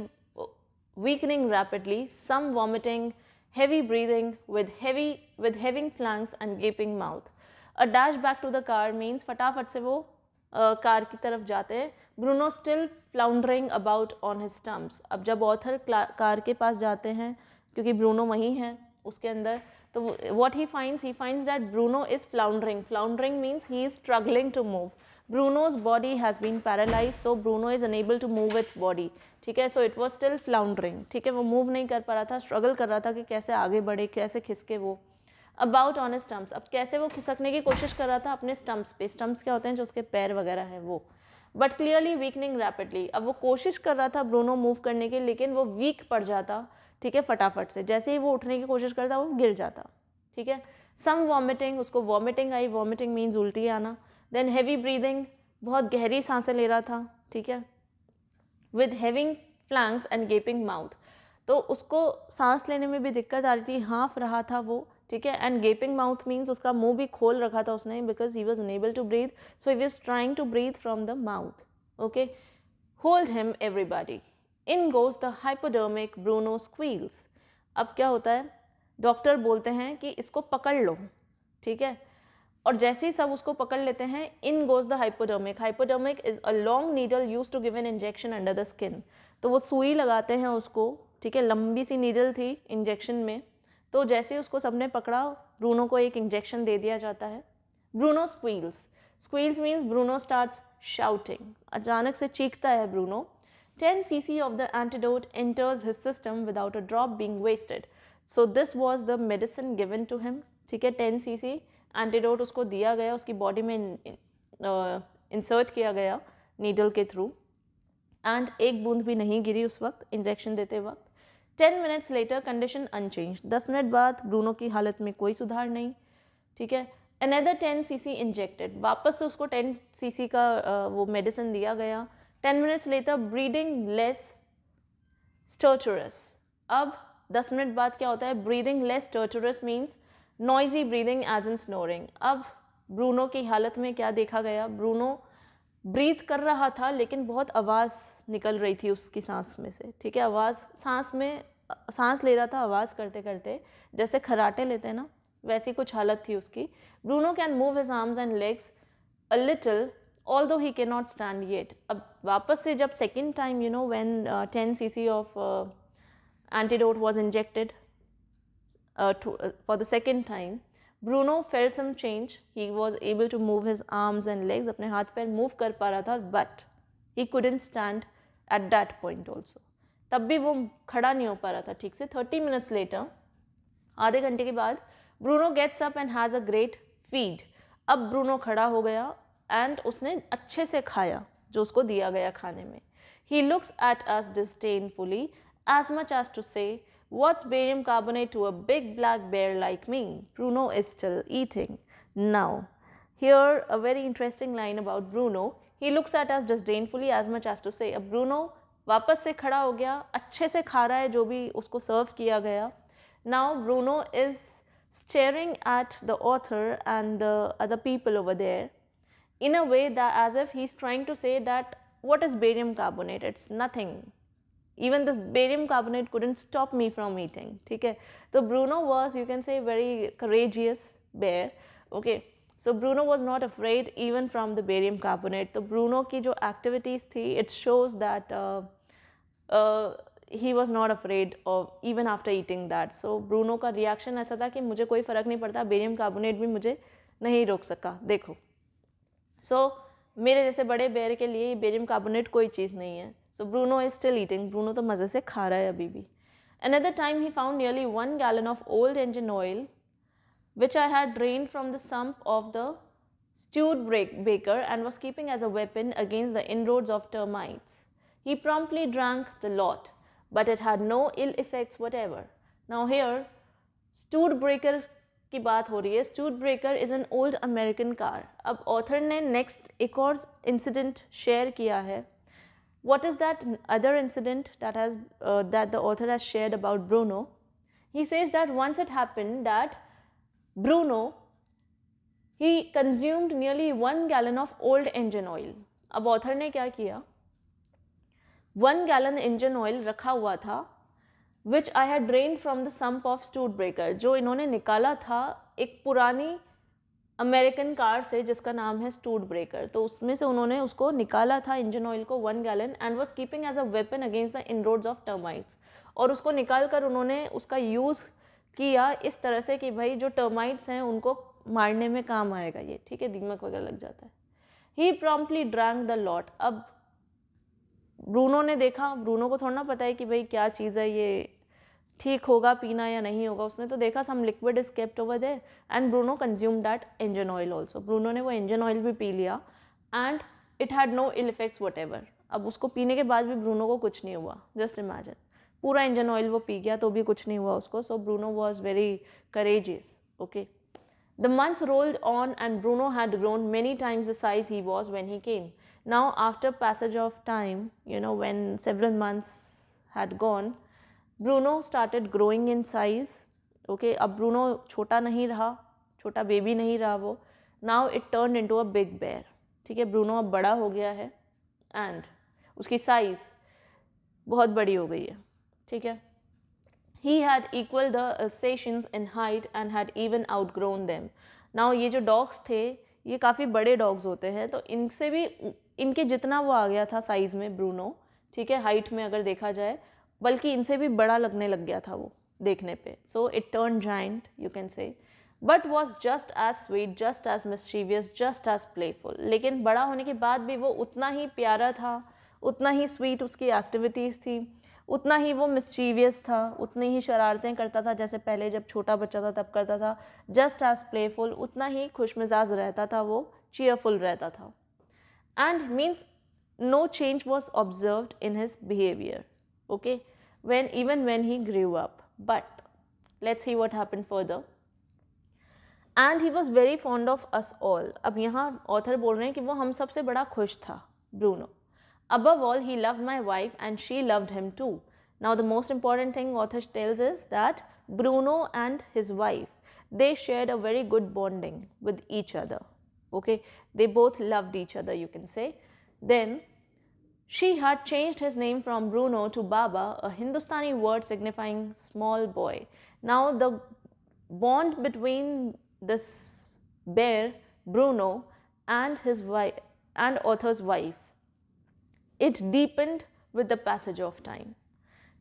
weakening rapidly. Some vomiting. heavy breathing with having flanks and gaping mouth. A dash back to the car means फटाफट से वो car की तरफ जाते हैं. Bruno still floundering about on his stumps. अब जब author car के पास जाते हैं क्योंकि ब्रूनो वहीं है उसके अंदर, तो what he finds that Bruno is floundering. Floundering means he is struggling to move. Bruno's body has been paralyzed, so Bruno is unable to move its body. ठीक है, so it was still floundering. ठीक है, वो move नहीं कर पा रहा था, स्ट्रगल कर रहा था कि कैसे आगे बढ़े, कैसे खिसके वो. अबाउट ऑन स्टम्प्स, अब कैसे वो खिसकने की कोशिश कर रहा था अपने स्टम्प्स पे. स्टम्प्स क्या होते हैं, जो उसके पैर वगैरह हैं वो. बट क्लियरली वीकनिंग रैपिडली, अब वो कोशिश कर रहा था ब्रूनो मूव करने की, लेकिन वो वीक पड़ जाता. ठीक है, फटाफट से जैसे ही वो उठने की कोशिश करता वो गिर जाता. ठीक है, सम वॉमिटिंग, उसको वॉमिटिंग आई. वॉमिटिंग मीन्स उल्टी आना. देन हैवी ब्रीदिंग, बहुत गहरी सांसें ले रहा था. ठीक है, with having flanks and गेपिंग mouth, तो उसको सांस लेने में भी दिक्कत आ रही थी, हाँफ रहा था वो. ठीक है, एंड गेपिंग माउथ मीन्स उसका मुंह भी खोल रखा था उसने, because he was unable to breathe, so he was trying to breathe from the mouth. Okay, hold him everybody. In goes the hypodermic. Bruno squeals. अब क्या होता है, डॉक्टर बोलते हैं कि इसको पकड़ लो. ठीक है, और जैसे ही सब उसको पकड़ लेते हैं, in goes the hypodermic. Hypodermic is a long needle use to give an injection under the skin. तो वो सुई लगाते हैं उसको. ठीक है, लंबी सी नीडल थी इंजेक्शन में. तो जैसे ही उसको सबने पकड़ा, ब्रूनो को एक इंजेक्शन दे दिया जाता है. Bruno squeals. Squeals means Bruno starts shouting. अचानक से चीखता है Bruno. 10 cc of the antidote enters his system without a drop being wasted. So this was the medicine given to him. ठीक है, 10 cc एंटीडोट उसको दिया गया, उसकी बॉडी में इंसर्ट किया गया नीडल के थ्रू. एंड एक बूंद भी नहीं गिरी उस वक्त इंजेक्शन देते वक्त. 10 minutes later condition unchanged. 10 minute बाद ब्रूनो की हालत में कोई सुधार नहीं. ठीक है, अनदर 10 cc इंजेक्टेड. वापस से उसको 10 cc का वो मेडिसिन दिया गया. 10 minutes later breathing less stertorous. अब 10 मिनट बाद क्या होता है, breathing less stertorous means noisy breathing as in snoring. अब ब्रूनो की हालत में क्या देखा गया, ब्रूनो ब्रीथ कर रहा था लेकिन बहुत आवाज़ निकल रही थी उसकी सांस में से. ठीक है, आवाज़ सांस ले रहा था आवाज़ करते करते, जैसे खराटे लेते हैं ना, वैसी कुछ हालत थी उसकी. Bruno can move his arms and legs a little although he cannot stand yet. अब वापस से जब second time, you know, when 10 cc of antidote was injected for the second time, Bruno felt some change. He was able to move his arms and legs. अपने हाथ पैर move कर पा रहा था, but he couldn't stand at that point also. तब भी वो खड़ा नहीं हो पा रहा था ठीक से. 30 minutes later, आधे घंटे के बाद, Bruno gets up and has a great feed. अब ब्रूनो खड़ा हो गया एंड उसने अच्छे से खाया जो उसको दिया गया खाने में. He looks at us disdainfully, as much as to say, what's barium carbonate to a big black bear like me? Bruno is still eating. Now, here a very interesting line about Bruno. He looks at us disdainfully, as much as to say. अब Bruno वापस से खड़ा हो गया, अच्छे से खा रहा है जो भी उसको सर्व किया गया. Now Bruno is staring at the author and the other people over there in a way that as if he's trying to say that what is barium carbonate? It's nothing. Even this barium carbonate couldn't stop me from eating. ठीक है, तो Bruno was, you can say, very courageous bear. Okay, so Bruno was not afraid even from the barium carbonate. तो Bruno की जो activities थी, it shows that he was not afraid of even after eating that. So Bruno का reaction ऐसा था कि मुझे कोई फ़र्क नहीं पड़ता, बेरियम कार्बोनेट भी मुझे नहीं रोक सका. देखो, सो मेरे जैसे बड़े बेर के लिए बेरियम कार्बोनेट कोई चीज़ नहीं है. So Bruno is still eating. Bruno तो मज़े से खा रहा है अभी भी. Another time he found nearly 1 gallon of old engine oil which I had drained from the sump of the stewed baker and was keeping as a weapon against the inroads of termites. He promptly drank the lot, but it had no ill effects whatever. Now here, stewed breaker की बात हो रही है. Studebaker is an old American car. अब author ने next एक और incident share किया है. What is that other incident that the author has shared about Bruno? He says that once it happened that Bruno he consumed nearly 1 gallon of old engine oil. अब author ने क्या किया, 1 gallon engine oil रखा हुआ था which I had drain from the sump of stud breaker, जो इन्होंने निकाला था एक पुरानी अमेरिकन कार से जिसका नाम है स्टूड ब्रेकर। तो उसमें से उन्होंने उसको निकाला था इंजन ऑयल को 1 gallon and was keeping as a weapon against the inroads of termites. और उसको निकाल कर उन्होंने उसका यूज़ किया इस तरह से कि भाई जो टर्माइट्स हैं उनको मारने में काम आएगा ये, ठीक है, दीमक वगैरह लग जाता है। ही प्रॉम्प्टली ड्रैंक द लॉट। अब ब्रूनो ने देखा, ब्रूनो को थोड़ा ना पता है कि भाई क्या चीज़ है ये, ठीक होगा पीना या नहीं होगा, उसने तो देखा some liquid is kept over there and Bruno consume that engine oil also. Bruno ने वो इंजन ऑयल भी पी लिया and it had no ill effects whatever. अब उसको पीने के बाद भी ब्रूनो को कुछ नहीं हुआ, जस्ट इमेजिन, पूरा इंजन ऑयल वो पी गया तो भी कुछ नहीं हुआ उसको। So Bruno was very courageous, okay. The months rolled on and Bruno had grown many times the size he was when he came. Now after passage of time, you know, when several months had gone, Bruno started growing in size, okay. अब Bruno छोटा नहीं रहा, छोटा baby नहीं रहा वो, now it turn into a big bear, ठीक है। ब्रूनो अब बड़ा हो गया है एंड उसकी साइज बहुत बड़ी हो गई है, ठीक है। He had equal the stations in height and had even outgrown them. Now ये जो डॉग्स थे ये काफ़ी बड़े डॉग्स होते हैं, तो इनसे भी, इनके जितना वो आ गया था साइज़ में ब्रूनो, ठीक है, हाइट में अगर देखा जाए, बल्कि इनसे भी बड़ा लगने लग गया था वो देखने पे। So it turn giant you can say, but was just as sweet, just as mischievous, just as playful. लेकिन बड़ा होने के बाद भी वो उतना ही प्यारा था, उतना ही स्वीट उसकी एक्टिविटीज़ थी, उतना ही वो मिस्चीवियस था, उतनी ही शरारतें करता था जैसे पहले जब छोटा बच्चा था तब करता था, जस्ट एज प्लेफुल, उतना ही खुशमिजाज रहता था वो, चीयरफुल रहता था। And means no change was observed in his behavior, okay, even when he grew up. But let's see what happened further. And he was very fond of us all. अब यहाँ author बोल रहे हैं कि वो हम सबसे बड़ा खुश था Bruno. Above all, he loved my wife and she loved him too. Now the most important thing author tells is that Bruno and his wife, they shared a very good bonding with each other, okay. They both loved each other, you can say. Then she had changed his name from Bruno to Baba, a Hindustani word signifying small boy. Now the bond between this bear, Bruno, and his wife and author's wife, it deepened with the passage of time,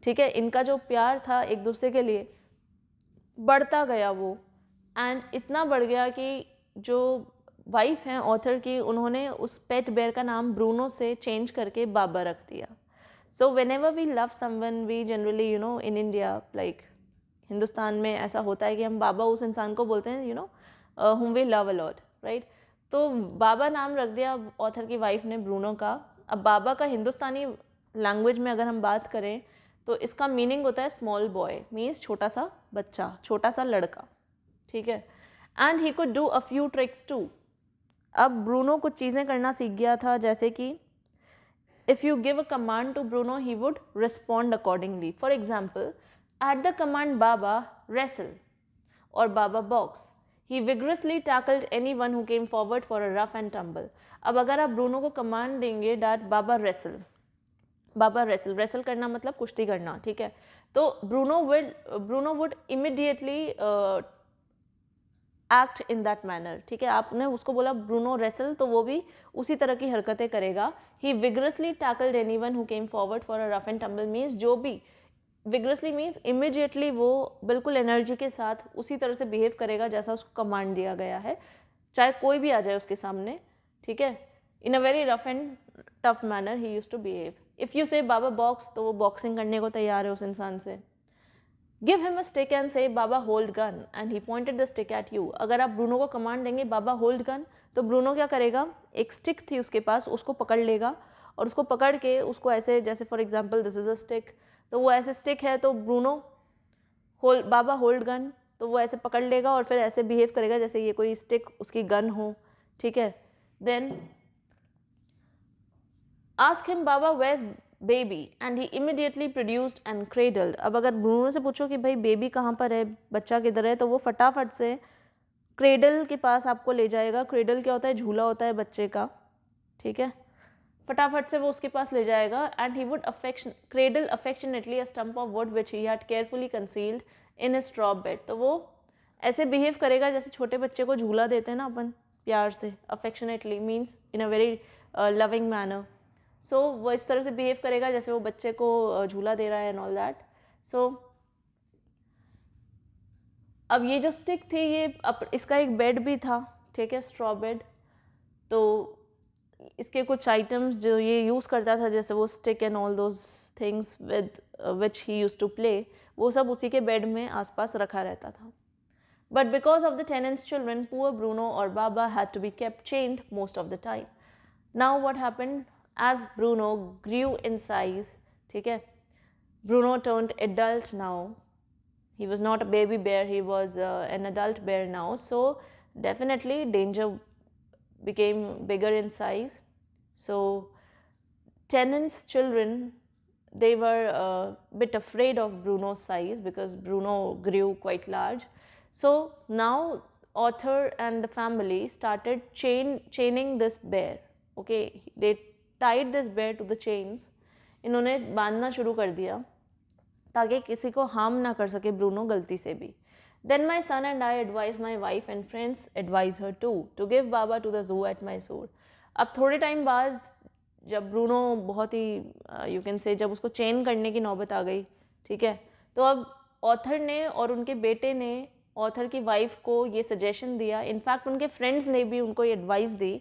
ठीक है। इनका जो प्यार था एक दूसरे के लिए बढ़ता गया वो, एंड इतना बढ़ गया कि जो वाइफ हैं ऑथर की, उन्होंने उस पेट बेयर का नाम ब्रूनो से चेंज करके बाबा रख दिया। So whenever we love someone, we generally, you know, in India, like Hindustan में ऐसा होता है कि हम बाबा उस इंसान को बोलते हैं, you no, whom we love a lot, right. तो बाबा नाम रख दिया ऑथर की वाइफ ने ब्रूनो का। अब बाबा का हिंदुस्तानी लैंग्वेज में अगर हम बात करें तो इसका मीनिंग होता है स्मॉल बॉय, मीन्स छोटा सा बच्चा, छोटा सा लड़का, ठीक है। And he could do a few tricks too. अब ब्रूनो कुछ चीज़ें करना सीख गया था, जैसे कि if you give a command to Bruno he would respond accordingly. For example, at the command Baba wrestle और Baba box, he vigorously tackled any one who came forward for a rough and tumble. अब अगर आप Bruno को command देंगे that Baba wrestle, Baba wrestle, wrestle करना मतलब कुश्ती करना, ठीक है, तो Bruno would immediately act in that manner, ठीक है। आपने उसको बोला ब्रूनो रेसल, तो वो भी उसी तरह की हरकतें करेगा। He vigorously tackled anyone who came forward for a rough and tumble, means जो भी, विग्रसली मीन्स इमिडिएटली वो बिल्कुल एनर्जी के साथ उसी तरह से बिहेव करेगा जैसा उसको कमांड दिया गया है, चाहे कोई भी आ जाए उसके सामने, ठीक है। In a very rough and tough manner he use to behave. If you say Baba box, तो वो बॉक्सिंग करने को तैयार है उस इंसान से। Give him a stick and say Baba hold gun and he pointed the stick at you. अगर आप ब्रूनो को कमांड देंगे बाबा होल्ड गन, तो ब्रूनो क्या करेगा, एक स्टिक थी उसके पास, उसको पकड़ लेगा और उसको पकड़ के उसको ऐसे, जैसे for example this is a stick, तो वो ऐसे स्टिक है तो ब्रूनो बाबा होल्ड गन, तो वो ऐसे पकड़ लेगा और फिर ऐसे बिहेव करेगा जैसे ये कोई स्टिक उसकी गन हो, ठीक है। Then ask him Baba where's baby and he immediately produced and cradled. अब अगर ब्रूनो से पूछो कि भाई बेबी कहाँ पर है, बच्चा किधर है, तो वो फटाफट से क्रेडल के पास आपको ले जाएगा। क्रेडल क्या होता है, झूला होता है बच्चे का, ठीक है। फटाफट से वो उसके पास ले जाएगा and he would cradle affectionately a stump of would which he had carefully concealed in a straw bed. तो वो ऐसे बिहेव करेगा जैसे छोटे बच्चे को झूला देते हैं ना अपन प्यार से, affectionately means in a very loving manner. So वो इस तरह से बिहेव करेगा जैसे वो बच्चे को झूला दे रहा है एंड ऑल दैट। सो अब ये जो स्टिक थी ये इसका एक बेड भी था, ठीक है, स्ट्रॉ बेड। तो इसके कुछ आइटम्स जो ये यूज़ करता था, जैसे वो stick and all those things with which he use to play, वो सब उसी के बेड में आसपास रखा रहता था। But because of the tenant's children, poor Bruno or Baba had to be kept chained most of the time. Now what happened, as Bruno grew in size, ठीक है, Bruno turned adult now. He was not a baby bear, he was an adult bear now. So definitely danger became bigger in size. So tenant's children, they were a bit afraid of Bruno's size because Bruno grew quite large. So now author and the family started chaining this bear. Okay, they tied this bear to the chains. इन्होंने बांधना शुरू कर दिया ताकि किसी को harm ना कर सके ब्रूनो गलती से भी. Then my son and I advised my wife and friends advise her too to give Baba to the zoo at Mysore. अब थोड़े टाइम बाद जब ब्रूनो बहुत ही यू कैन से जब उसको चेन करने की नौबत आ गई, ठीक है, तो अब ऑथर ने और उनके बेटे ने ऑथर की वाइफ को ये सजेशन दिया, इनफैक्ट उनके फ्रेंड्स ने भी उनको ये एडवाइस दी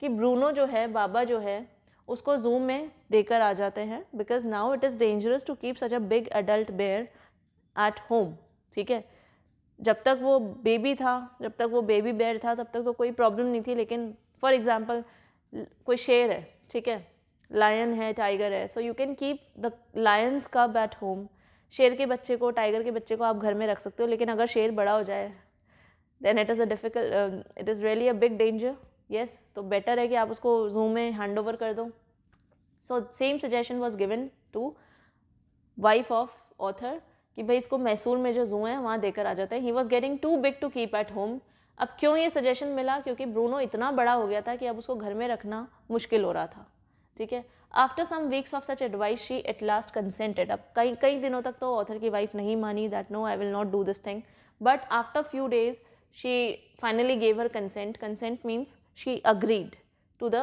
कि ब्रूनो जो है, बाबा जो है, उसको जू में देकर आ जाते हैं because now it is dangerous to keep such a big adult bear at home. ठीक है, जब तक वो बेबी था, जब तक वो बेबी बेयर था तब तक तो कोई प्रॉब्लम नहीं थी, लेकिन फॉर एग्जांपल कोई शेर है, ठीक है, लायन है, टाइगर है, so you can keep the Lions कब एट होम. शेर के बच्चे को, टाइगर के बच्चे को आप घर में रख सकते हो, लेकिन अगर शेर बड़ा हो जाए then it is a difficult, it is really a big danger. Yes, तो बेटर है कि आप उसको जू में हैंड ओवर कर दो. So same suggestion was given to wife of author कि भाई इसको मैसूर में जो जू है वहाँ देकर आ जाता है. He was getting too big to keep at home. अब क्यों ये सजेशन मिला? क्योंकि ब्रूनो इतना बड़ा हो गया था कि अब उसको घर में रखना मुश्किल हो रहा था. ठीक है, after some weeks of such advice she at last consented. अब कई दिनों तक तो ऑथर की वाइफ नहीं मानी, that no I will not do this thing, but after few days she finally gave her consent. Consent means she agreed to the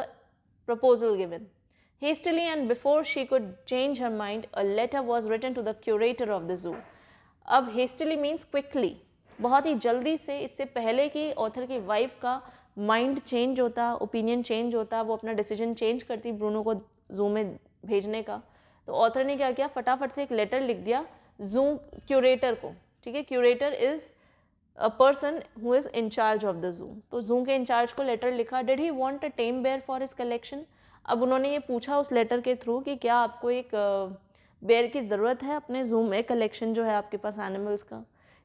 proposal given. Hastily and before she could change her mind, a letter was written to the curator of the zoo. अब hastily means quickly, बहुत ही जल्दी से, इससे पहले कि author की wife का mind change होता, ओपिनियन चेंज होता, वो अपना डिसीजन चेंज करती ब्रूनो को जू में भेजने का, तो ऑथर ने क्या किया, फटाफट से एक लेटर लिख दिया जू क्यूरेटर को. ठीक है, curator is a person who is in charge of the zoo. तो जू के इंचार्ज को लेटर लिखा. Did he want a tame bear for his collection? अब उन्होंने ये पूछा उस लेटर के थ्रू कि क्या आपको एक बेयर की ज़रूरत है अपने जू में, कलेक्शन जो है आपके पास एनिमल्स का.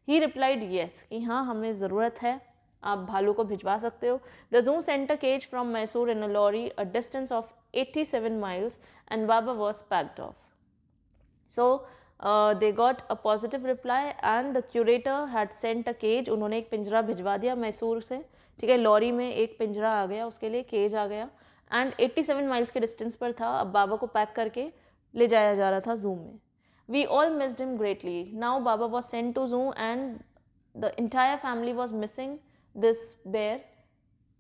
ही रिप्लाइड येस, कि हाँ हमें ज़रूरत है, आप भालू को भिजवा सकते हो. The zoo sent a cage from Mysore in a lorry a distance of 87 miles and Baba was packed off. So they got a positive reply and the curator had sent a cage. उन्होंने एक पिंजरा भिजवा दिया मैसूर से. ठीक है, lorry में एक पिंजरा आ गया, उसके लिए केज आ गया, एंड 87 miles के डिस्टेंस पर था. अब बाबा को पैक करके ले जाया जा रहा था जू में. We all missed him greatly. Now Baba was sent to zoo and the entire family was missing this bear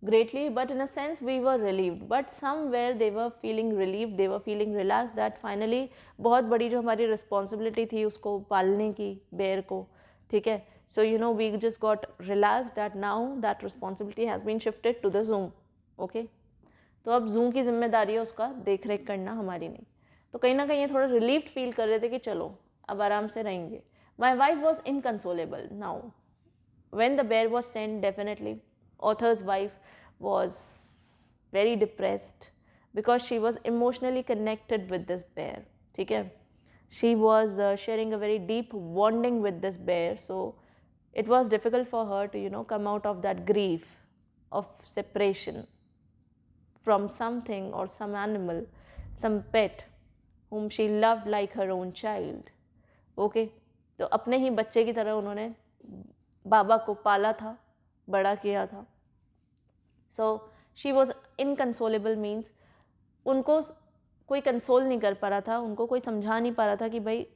greatly, but in a sense we were relieved, but somewhere they were feeling relieved, they were feeling relaxed that finally बहुत बड़ी जो हमारी responsibility थी उसको पालने की, bear को, ठीक है, so you know we just got relaxed that now that responsibility has been shifted to the zoo. okay, तो अब जू की जिम्मेदारी है उसका देख रेख करना, हमारी नहीं. तो कहीं ना कहीं ये थोड़ा रिलीव्ड फील कर रहे थे कि चलो अब आराम से रहेंगे. My wife was inconsolable. Now when the bear was sent, definitely author's wife was very depressed because she was emotionally connected with this bear. ठीक है, she was sharing a very deep bonding with this bear, so it was difficult for her to come out of that grief of separation from something or some animal, some pet whom she loved like her own child. okay, तो अपने ही बच्चे की तरह उन्होंने बाबा को पाला था, बड़ा किया था. सो शी वॉज इनकंसोलेबल मीन्स उनको कोई कंसोल नहीं कर पा रहा था, उनको कोई समझा नहीं पा रहा था कि भाई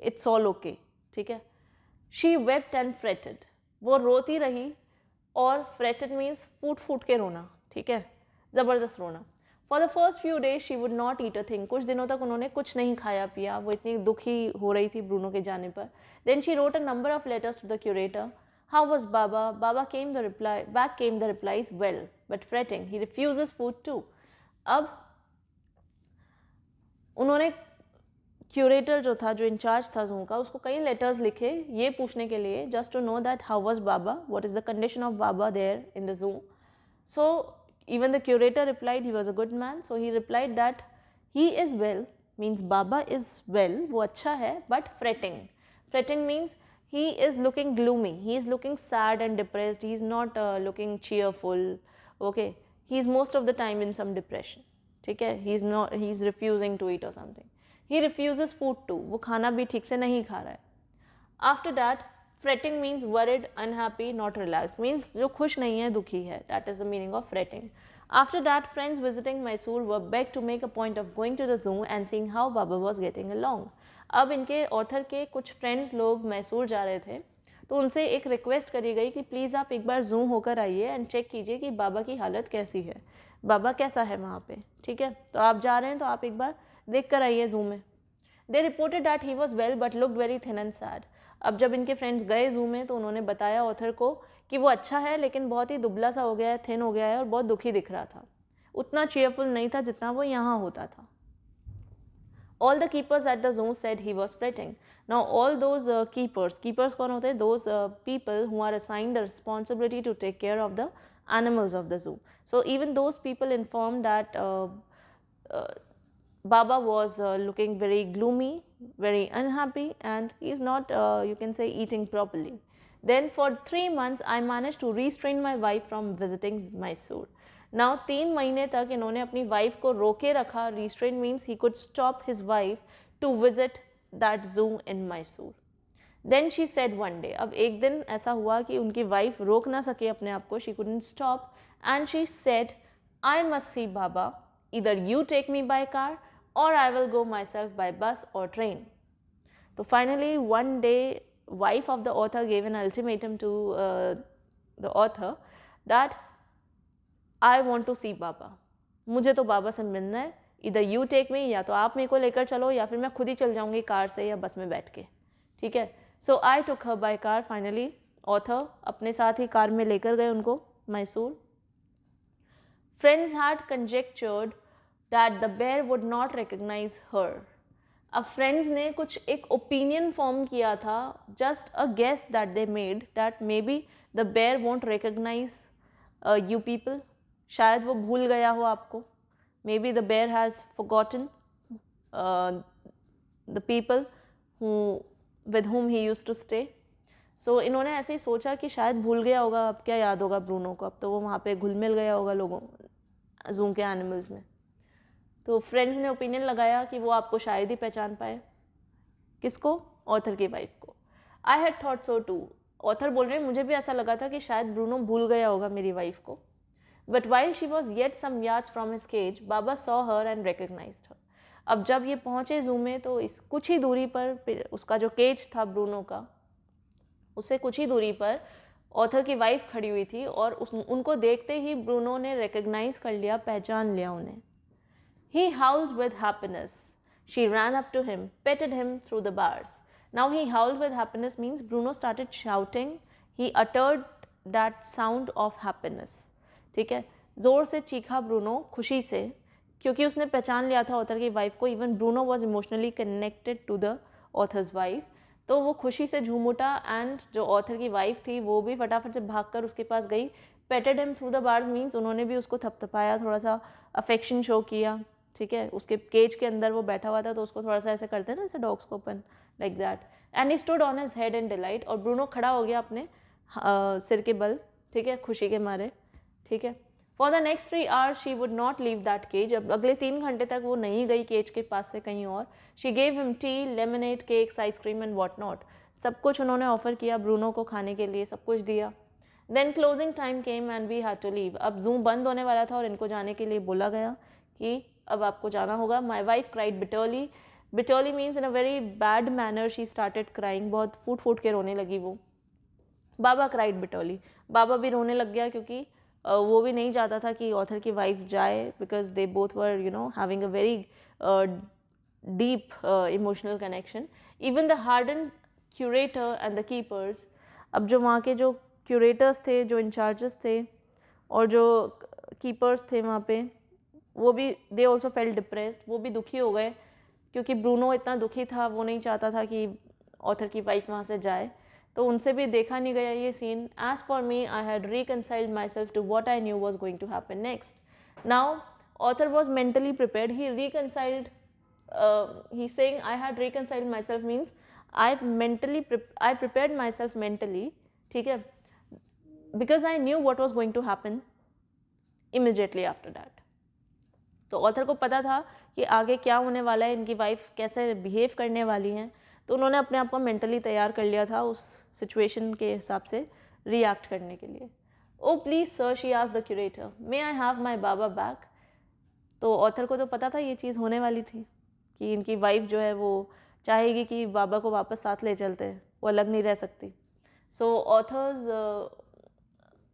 इट्स ऑल ओके, ठीक है। शी वेप्ट एंड फ्रेटेड, वो रोती रही, और फ्रेटेड मीन्स फूट फूट के रोना, ठीक है, ज़बरदस्त रोना। For the first few days she would not eat a thing, कुछ दिनों तक उन्होंने कुछ नहीं खाया पिया, वो इतनी दुखी हो रही थी ब्रूनो के जाने पर। Then she wrote a number of letters to the curator. How was Baba? Baba came the reply, back came the replies, well but fretting, he refuses food too. अब उन्होंने क्यूरेटर जो था, जो इंचार्ज था जू का, उसको कई लेटर्स लिखे ये पूछने के लिए, just to know that how was Baba, what is the condition of Baba there in the zoo. So even the curator replied he was a good man, so he replied that he is well, means Baba is well, वो अच्छा है, but fretting. Fretting means he is looking gloomy, he is looking sad and depressed, he is not looking cheerful, okay, he is most of the time in some depression, ठीक है, he is not, he is refusing to eat or something, he refuses food too, वो खाना भी ठीक से नहीं खा रहा है. After that, fretting means worried, unhappy, not relaxed, means जो खुश नहीं है, दुखी है, that is the meaning of fretting. After that, friends visiting Mysore were begged to make a point of going to the zoo and seeing how Baba was getting along. अब इनके author के कुछ फ्रेंड्स लोग मैसूर जा रहे थे, तो उनसे एक रिक्वेस्ट करी गई कि प्लीज़ आप एक बार जू होकर आइए एंड चेक कीजिए कि बाबा की हालत कैसी है, बाबा कैसा है वहाँ पे, ठीक है, तो आप जा रहे हैं तो आप एक बार देख कर आइए जू में. They reported that he was well but looked very thin and sad. अब जब इनके फ्रेंड्स गए जू में तो उन्होंने बताया ऑथर को कि वो अच्छा है लेकिन बहुत ही दुबला सा हो गया है, थिन हो गया है और बहुत दुखी दिख रहा था, उतना चीयरफुल नहीं था जितना वो यहाँ होता था. All the keepers at the zoo said he was fretting. Now all those keepers कौन होते हैं? Those people who are assigned the responsibility to take care of the animals of the zoo. So even those people informed that Baba was looking very gloomy, very unhappy, and he is not, you can say, eating properly. Then for 3 months, I managed to restrain my wife from visiting Mysore. Now 3 महीने तक इन्होंने अपनी wife को रोके रखा. Restrain means he could stop his wife to visit that zoo in Mysore. Then she said one day, अब एक दिन ऐसा हुआ कि उनकी वाइफ रोक ना सके अपने आप को, she couldn't stop, and she said, I must see Baba, either you take me by car or I will go myself by bus or train. So finally one day wife of the author gave an ultimatum to the author that I want to see Baba, मुझे तो बाबा से मिलना है, either you take me, या तो आप मेरे को लेकर चलो या फिर मैं खुद ही चल जाऊंगी कार से या बस में बैठ के, ठीक है. So I took her by car. Finally author अपने साथ ही कार में लेकर गए उनको Mysore. Friends had conjectured that the bear would not recognize her. अब फ्रेंड्स ने कुछ एक ओपिनियन फॉर्म किया था, just a guess that they made that maybe the bear won't recognize you people, शायद वो भूल गया हो आपको, maybe the bear has forgotten the people who with whom he used to stay. So इन्होंने ऐसे ही सोचा कि शायद भूल गया होगा, अब क्या याद होगा ब्रूनो को, अब तो वो वहाँ पे घुल मिल गया होगा लोगों जू के एनिमल्स में. तो फ्रेंड्स ने ओपिनियन लगाया कि वो आपको शायद ही पहचान पाए. किसको? ऑथर की वाइफ को. I had thought so too. Author बोल रहे हैं मुझे भी ऐसा लगा था कि शायद ब्रूनो भूल गया होगा मेरी वाइफ को. But while she was yet some yards from his cage, Baba saw her and recognized her. अब जब ये पहुँचे जू में तो इस कुछ ही दूरी पर उसका जो केज था ब्रूनो का, उससे कुछ ही दूरी पर ऑथर की वाइफ खड़ी हुई थी और उनको देखते ही ब्रूनो ने रिकग्नाइज कर लिया, पहचान लिया उन्हें. He howled with happiness. She ran up to him, petted him through the bars. Now he howled with happiness means Bruno started shouting. He uttered that sound of happiness. ठीक है, ज़ोर से चीखा ब्रूनो खुशी से, क्योंकि उसने पहचान लिया था ऑथर की वाइफ को. Even Bruno was emotionally connected to the author's wife, तो वो खुशी से झूम उठा. एंड जो ऑथर की वाइफ थी वो भी फटाफट से भागकर उसके पास गई. Petted him through the bars means उन्होंने भी उसको थपथपाया, थोड़ा सा अफेक्शन शो किया, ठीक है. उसके केज के अंदर वो बैठा हुआ था तो उसको थोड़ा सा ऐसे करते हैं ना, ऐसे डॉग्स को open like that. And he stood on his head in delight, और ब्रूनो खड़ा हो गया अपने सिर के बल, ठीक है, खुशी के मारे, ठीक है. For the next 3 hours she would not leave that cage. अब अगले 3 घंटे तक वो नहीं गई केज के पास से कहीं और. She gave him T, lemonade, cakes, ice cream and what not. सब कुछ उन्होंने ऑफर किया ब्रूनो को खाने के लिए, सब कुछ दिया. Then closing time came and we had to leave. अब जू बंद होने वाला था और इनको जाने के लिए बोला गया कि अब आपको जाना होगा. My wife cried bitterly. Bitterly means in a very bad manner she started crying. बहुत फूट फूट के रोने लगी वो. बाबा क्राइड बिटरली. बाबा भी रोने लग गया क्योंकि वो भी नहीं चाहता था कि ऑथर की वाइफ जाए, because they both were having a very deep emotional connection. Even the hardened curator and the keepers, अब जो वहाँ के जो curators थे, जो इंचार्जेस थे और जो कीपर्स थे वहाँ पे, वो भी they also felt depressed. वो भी दुखी हो गए क्योंकि ब्रूनो इतना दुखी था, वो नहीं चाहता था कि ऑथर की वाइफ वहाँ से जाए, तो उनसे भी देखा नहीं गया ये scene. As for me I had reconciled myself to what I knew was going to happen next. Now author was mentally prepared. He reconciled. He's saying I had reconciled myself means I prepared myself mentally, ठीक है, because I knew what was going to happen immediately after that. तो author को पता था कि आगे क्या होने वाला है, इनकी वाइफ कैसे बिहेव करने वाली हैं, तो उन्होंने अपने आप को मेंटली तैयार कर लिया था उस सिचुएशन के हिसाब से रिएक्ट करने के लिए. ओ please sir, she asked the curator, may I have my Baba back. तो ऑथर को तो पता था ये चीज़ होने वाली थी कि इनकी वाइफ जो है वो चाहेगी कि बाबा को वापस साथ ले चलते हैं, वो अलग नहीं रह सकती.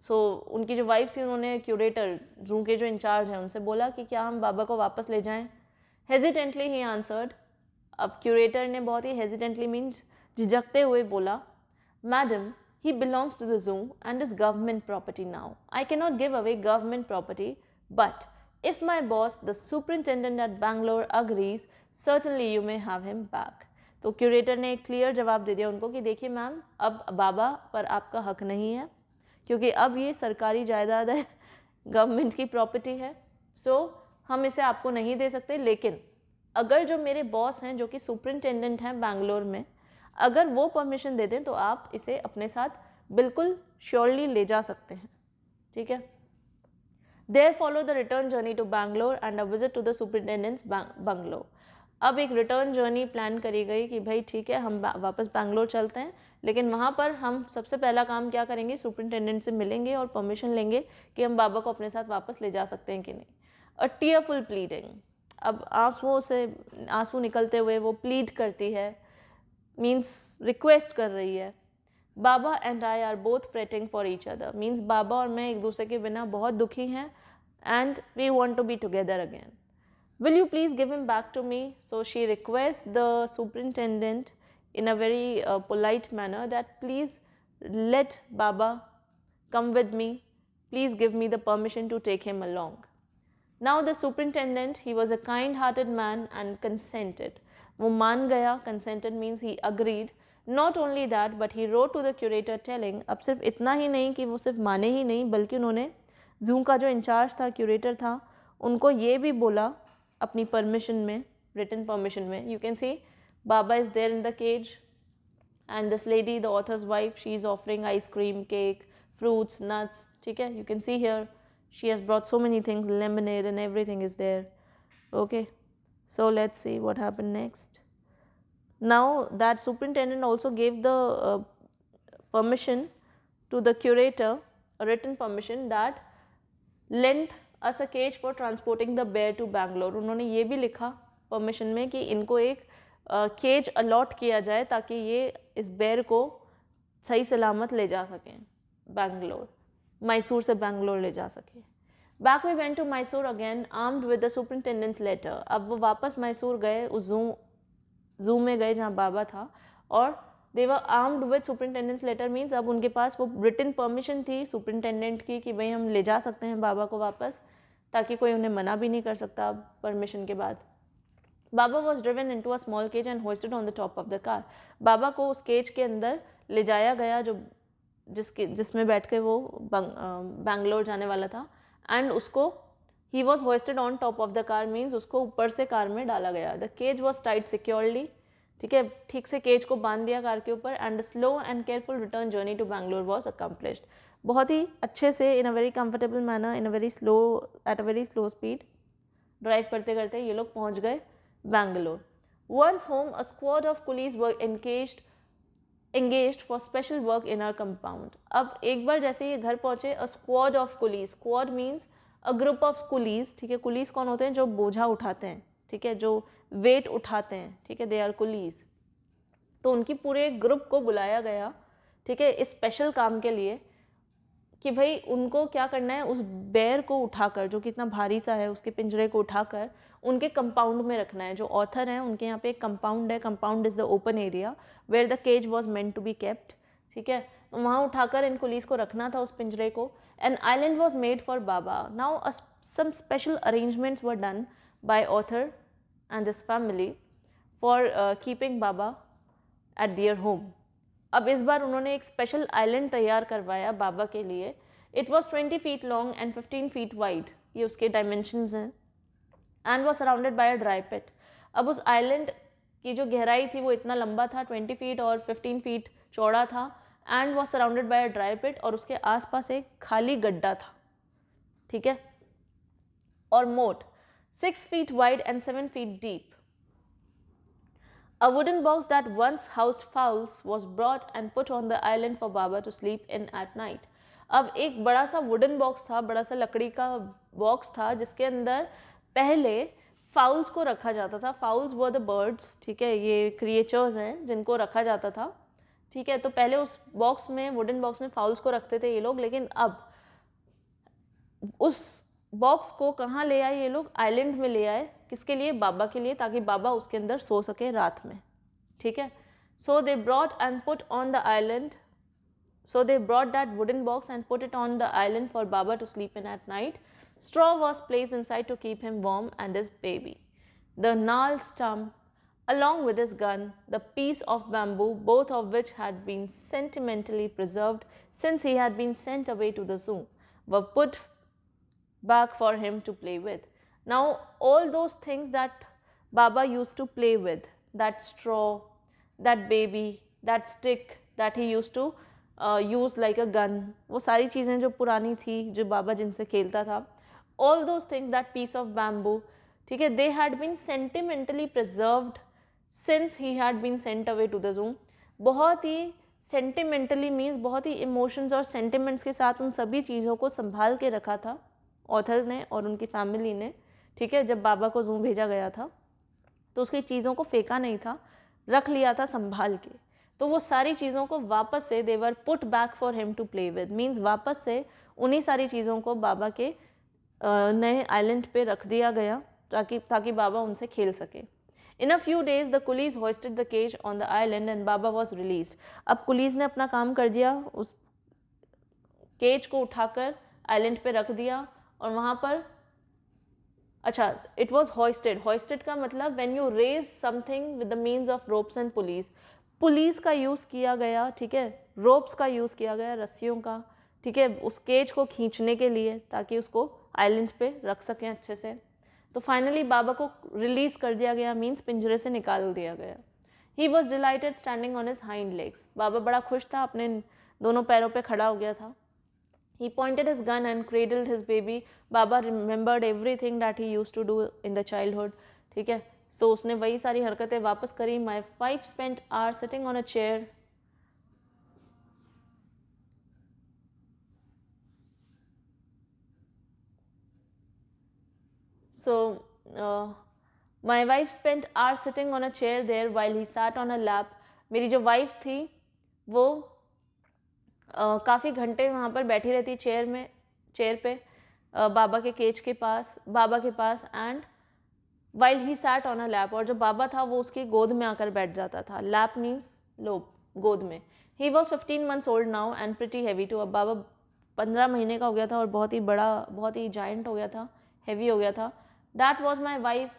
सो उनकी जो वाइफ थी, उन्होंने क्यूरेटर, जू के जो इंचार्ज हैं, उनसे बोला कि क्या हम बाबा को वापस ले जाएं. Hesitantly he answered. अब क्यूरेटर ने बहुत ही हेजिटेंटली मीन्स झिझकते हुए बोला, madam, he belongs to the zoo and is government property now. I cannot give away government property, but if my boss, the superintendent at Bangalore, agrees, certainly you may have him back. तो curator ने एक clear जवाब दे दिया उनको कि देखिए ma'am, अब बाबा पर आपका हक नहीं है क्योंकि अब ये सरकारी जायदाद है, गवर्नमेंट की प्रॉपर्टी है, सो हम इसे आपको नहीं दे सकते. लेकिन अगर जो मेरे बॉस हैं, जो कि सुपरिंटेंडेंट हैं बैंगलोर में, अगर वो परमिशन दे दें तो आप इसे अपने साथ बिल्कुल श्योरली ले जा सकते हैं. ठीक है. There follow the return journey to Bangalore and a visit to the superintendent's bungalow. अब एक रिटर्न जर्नी प्लान करी गई कि भाई ठीक है, हम वापस बैंगलोर चलते हैं, लेकिन वहाँ पर हम सबसे पहला काम क्या करेंगे, सुपरिंटेंडेंट से मिलेंगे और परमिशन लेंगे कि हम बाबा को अपने साथ वापस ले जा सकते हैं कि नहीं. अ टीयरफुल प्लीडिंग. अब आंसुओं से आंसू निकलते हुए वो प्लीड करती है, मीन्स रिक्वेस्ट कर रही है. Baba and I are both fretting for each other. Means Baba और मैं एक दूसरे के बिना बहुत दुखी हैं and we want to be together again. Will you please give him back to me? So she requests the superintendent in a very polite manner that please let Baba come with me. Please give me the permission to take him along. Now the superintendent, he was a kind-hearted man and consented. वो मान गया. Consented means he agreed. Not only that, but he wrote to the curator telling. अब सिर्फ इतना ही नहीं कि वो सिर्फ माने ही नहीं, बल्कि उन्होंने जू का जो इंचार्ज था, क्यूरेटर था, उनको ये भी बोला अपनी परमिशन में, रिटन परमिशन में. You can see Baba is there in the cage and this lady, the author's wife, she is offering ice cream, cake, fruits, nuts. ठीक है. You can see here she has brought so many things, lemonade and everything is there. Okay, so let's see what happened next. Now that superintendent also gave the permission to the curator, a written permission that lent us a cage for transporting the bear to Bangalore. उन्होंने ये भी लिखा permission में कि इनको एक cage allot किया जाए ताकि ये इस बेर को सही सलामत ले जा सकें बैंगलोर, मैसूर से बैंगलोर ले जा सकें. Back we went to Mysore again armed with the superintendent's letter. अब वो वापस मैसूर गए, उस जू में गए जहाँ बाबा था, और they were armed with superintendent's letter. Means अब उनके पास वो रिटन परमिशन थी सुपरिंटेंडेंट की कि भाई हम ले जा सकते हैं बाबा को वापस, ताकि कोई उन्हें मना भी नहीं कर सकता परमिशन के बाद. Baba was driven into a small cage and hoisted on the top of the car. Baba को उस केज के अंदर ले जाया गया जो जिसमें बैठ के वो बैंगलोर जाने वाला था, एंड उसको he was hoisted on top of the car. मीन्स उसको ऊपर से कार में डाला गया. The cage was tight securely. ठीक है, ठीक से केज को बांध दिया कार के ऊपर. And slow and careful return journey to Bangalore was accomplished. बहुत ही अच्छे से, in a very comfortable manner, in a very slow, at a very slow speed drive करते करते ये लोग पहुंच गए Bangalore. Once home a squad of police were engaged for special work in our compound. अब एक बार जैसे ये घर पहुंचे, a squad of police, squad means a group of Coolidge, ठीक है, कुलीज कौन होते हैं, जो बोझा उठाते हैं, ठीक है, जो वेट उठाते हैं, ठीक है, दे आर कुलीज। तो उनकी पूरे ग्रुप को बुलाया गया, ठीक है, इस स्पेशल काम के लिए कि भाई उनको क्या करना है, उस बेयर को उठाकर, जो कि इतना भारी सा है, उसके पिंजरे को उठाकर उनके कंपाउंड में रखना है। जो ऑथर हैं उनके यहाँ पे एक कंपाउंड है, compound is the open area where the cage was meant to be kept, ठीक है, तो वहाँ उठाकर इन कुलीस को रखना था, उस पिंजरे को। An island was made for Baba. Now some special arrangements were done by author and this family for keeping Baba at their home. अब इस बार उन्होंने एक स्पेशल आइलैंड तैयार करवाया बाबा के लिए। It was 20 feet long and 15 feet wide, ये उसके डायमेंशंस हैं, and was surrounded by a dry pit. अब उस आइलैंड की जो गहराई थी वो इतना लंबा था, 20 फीट और 15 फीट चौड़ा था, and was surrounded by a dry pit, और उसके आसपास एक खाली गड्ढा था, ठीक है, और मोट 6 feet wide and 7 feet deep. A wooden box that once housed fowls was brought and put on the island for Baba to sleep in at night. अब एक बड़ा सा वुडन बॉक्स था, बड़ा सा लकड़ी का बॉक्स था, जिसके अंदर पहले फाउल्स को रखा जाता था। फाउल्स वर द बर्ड्स, ठीक है, ये क्रिएचर्स हैं जिनको रखा जाता था, ठीक है। तो पहले उस बॉक्स में, वुडन बॉक्स में फाउल्स को रखते थे ये लोग, लेकिन अब उस बॉक्स को कहाँ ले आए ये लोग, आइलैंड में ले आए। किसके लिए, बाबा के लिए, ताकि बाबा उसके अंदर सो सके रात में, ठीक है। So they brought and put on the island, so they brought that wooden box and put it on the island for Baba to sleep in at night. Straw was placed inside to keep him warm and his baby. The gnarled stump, along with his gun, the piece of bamboo, both of which had been sentimentally preserved since he had been sent away to the zoo, were put back for him to play with. Now, all those things that Baba used to play with, that straw, that baby, that stick that he used to use like a gun, वो सारी चीज़ें जो पुरानी थी, जो बाबा जिनसे खेलता था, all those things, that piece of bamboo, ठीक है, they had been sentimentally preserved since he had been sent away to the zoo. बहुत ही sentimentally means बहुत ही emotions और sentiments के साथ उन सभी चीज़ों को संभाल के रखा था ऑथर ने और उनकी फैमिली ने, ठीक है। जब बाबा को जू भेजा गया था तो उसकी चीज़ों को फेंका नहीं था, रख लिया था संभाल के। तो वो सारी चीज़ों को वापस से they were put back for him to play with, means वापस से उन्हीं सारी चीज़ों को बाबा के नए आइलैंड पे रख दिया गया ताकि बाबा उनसे खेल सके। In a few days the coolies hoisted the cage on the island and Baba was release. अब कुलीज ने अपना काम कर दिया, उस केज को उठाकर आइलैंड पे रख दिया और वहाँ पर, अच्छा, इट वॉज होस्टेड। होस्टेड का मतलब when you raise something with the means of ropes and pulleys. Pulleys का यूज़ किया गया, ठीक है, रोप्स का यूज़ किया गया, रस्सियों का, ठीक है, उस केज को खींचने के लिए ताकि उसको आइलैंड पे रख सकें अच्छे से। तो फाइनली बाबा को रिलीज़ कर दिया गया, मीन्स पिंजरे से निकाल दिया गया। He was delighted standing on his hind legs. Baba बड़ा खुश था, अपने दोनों पैरों पे खड़ा हो गया था। He pointed his gun and cradled his baby. Baba remembered everything that he used to do in the childhood. ठीक है, so उसने वही सारी हरकतें वापस करी. My wife spent hours sitting on a chair. So my wife spent hours sitting on a chair there while he sat on a lap. मेरी जो वाइफ थी वो काफ़ी घंटे वहाँ पर बैठी रहती चेयर पे बाबा के केज के पास, बाबा के पास, and while he sat on a lap, और जो बाबा था वो उसकी गोद में आकर बैठ जाता था। लैप मीन्स लोब, गोद में। He was 15 months old now and pretty heavy too. अब बाबा 15 महीने का हो गया था और बहुत ही बड़ा, बहुत ही जायंट हो गया था, हैवी हो गया था। That was my wife,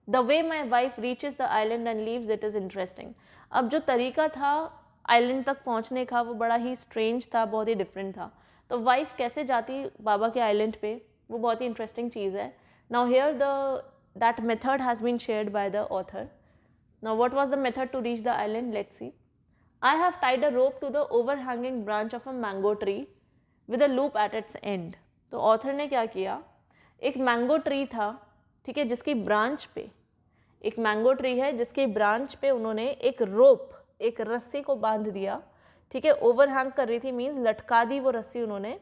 the way my wife reaches the island and leaves it is interesting. अब जो तरीका था आइलैंड तक पहुंचने का वो बड़ा ही स्ट्रेंज था, बहुत ही डिफरेंट था। तो वाइफ कैसे जाती बाबा के आइलैंड पे, वो बहुत ही इंटरेस्टिंग चीज़ है। Now here that method has been shared by the author. Now what was the method to reach the island, let's see. I have tied a rope to the overhanging branch of a mango tree with a loop at its end. तो author ने क्या किया, एक mango tree था, ठीक है, जिसकी branch पे, एक मैंगो ट्री है जिसकी ब्रांच पे उन्होंने एक रोप, एक रस्सी को बांध दिया, ठीक है, ओवरहैंग कर रही थी, मीन्स लटका दी वो रस्सी उन्होंने,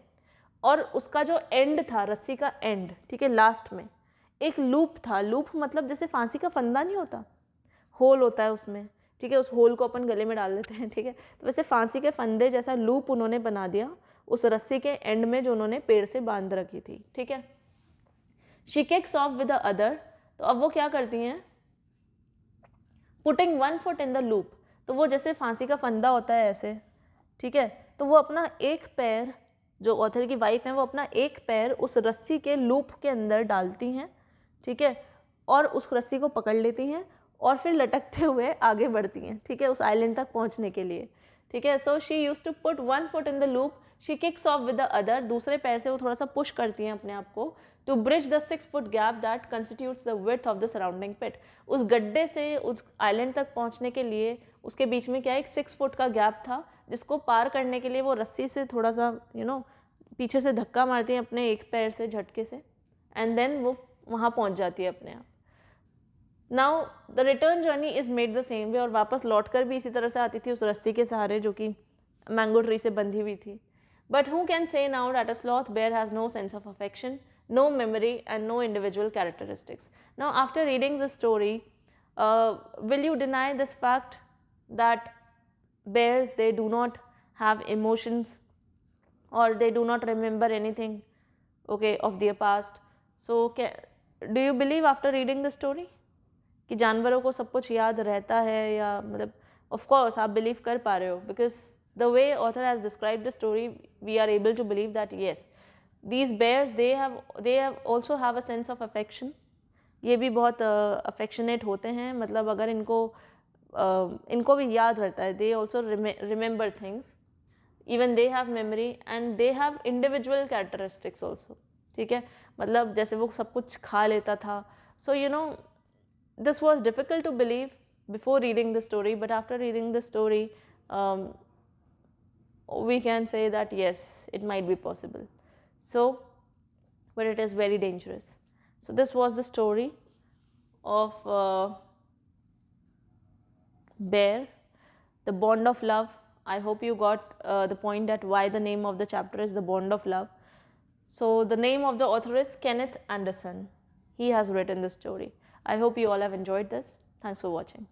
और उसका जो एंड था, रस्सी का एंड, ठीक है, लास्ट में एक लूप था। लूप मतलब जैसे फांसी का फंदा नहीं होता, होल होता है उसमें, ठीक है, उस होल को अपन गले में डाल देते हैं, ठीक है, तो वैसे फांसी के फंदे जैसा लूप उन्होंने बना दिया उस रस्सी के एंड में जो उन्होंने पेड़ से बांध रखी थी, ठीक है। She kicks off with the other, तो अब वो क्या करती हैं, putting one foot in the loop, तो वो जैसे फांसी का फंदा होता है ऐसे, ठीक है, तो वो अपना एक पैर, जो ऑथर की वाइफ हैं, वो अपना एक पैर उस रस्सी के लूप के अंदर डालती हैं, ठीक है, और उस रस्सी को पकड़ लेती हैं और फिर लटकते हुए आगे बढ़ती हैं, ठीक है, उस आइलैंड तक पहुंचने के लिए, ठीक है। So she use to put one foot in the loop, she kicks off with the other, दूसरे पैर से वो थोड़ा सा पुश करती हैं अपने आप को, to bridge the 6 foot gap that constitutes the width of the surrounding pit, उस गड्ढे से उस आइलैंड तक पहुंचने के लिए उसके बीच में क्या एक 6 फुट का गैप था, जिसको पार करने के लिए वो रस्सी से थोड़ा सा पीछे से धक्का मारती हैं अपने एक पैर से झटके से, एंड देन वो वहाँ पहुँच जाती है अपने आप। Now the return journey is made the same way, और वापस लौट कर भी इसी तरह से आती थी उस रस्सी के सहारे जो कि मैंगो ट्री से बंधी हुई थी। But who can say now that a sloth bear has no sense of affection, no memory and no individual characteristics. Now after reading this story, will you deny this fact that bears, they do not have emotions or they do not remember anything, okay, of their past? So do you believe after reading the story कि जानवरों को सब कुछ याद रहता है, या मतलब of course आप believe कर पा रहे हो, because the way author has described the story we are able to believe that yes, these bears they have also have a sense of affection, ये भी बहुत affectionate होते हैं, मतलब अगर इनको भी याद रहता है, they also remember things, even they have memory and they have individual characteristics also, ठीक है, मतलब जैसे वो सब कुछ खा लेता था। So this was difficult to believe before reading the story, but after reading the story we can say that yes, it might be possible. So, but it is very dangerous. So this was the story of bear, the bond of love. I hope you got the point that why the name of the chapter is the bond of love. So the name of the author is Kenneth Anderson. He has written this story. I hope you all have enjoyed this. Thanks for watching.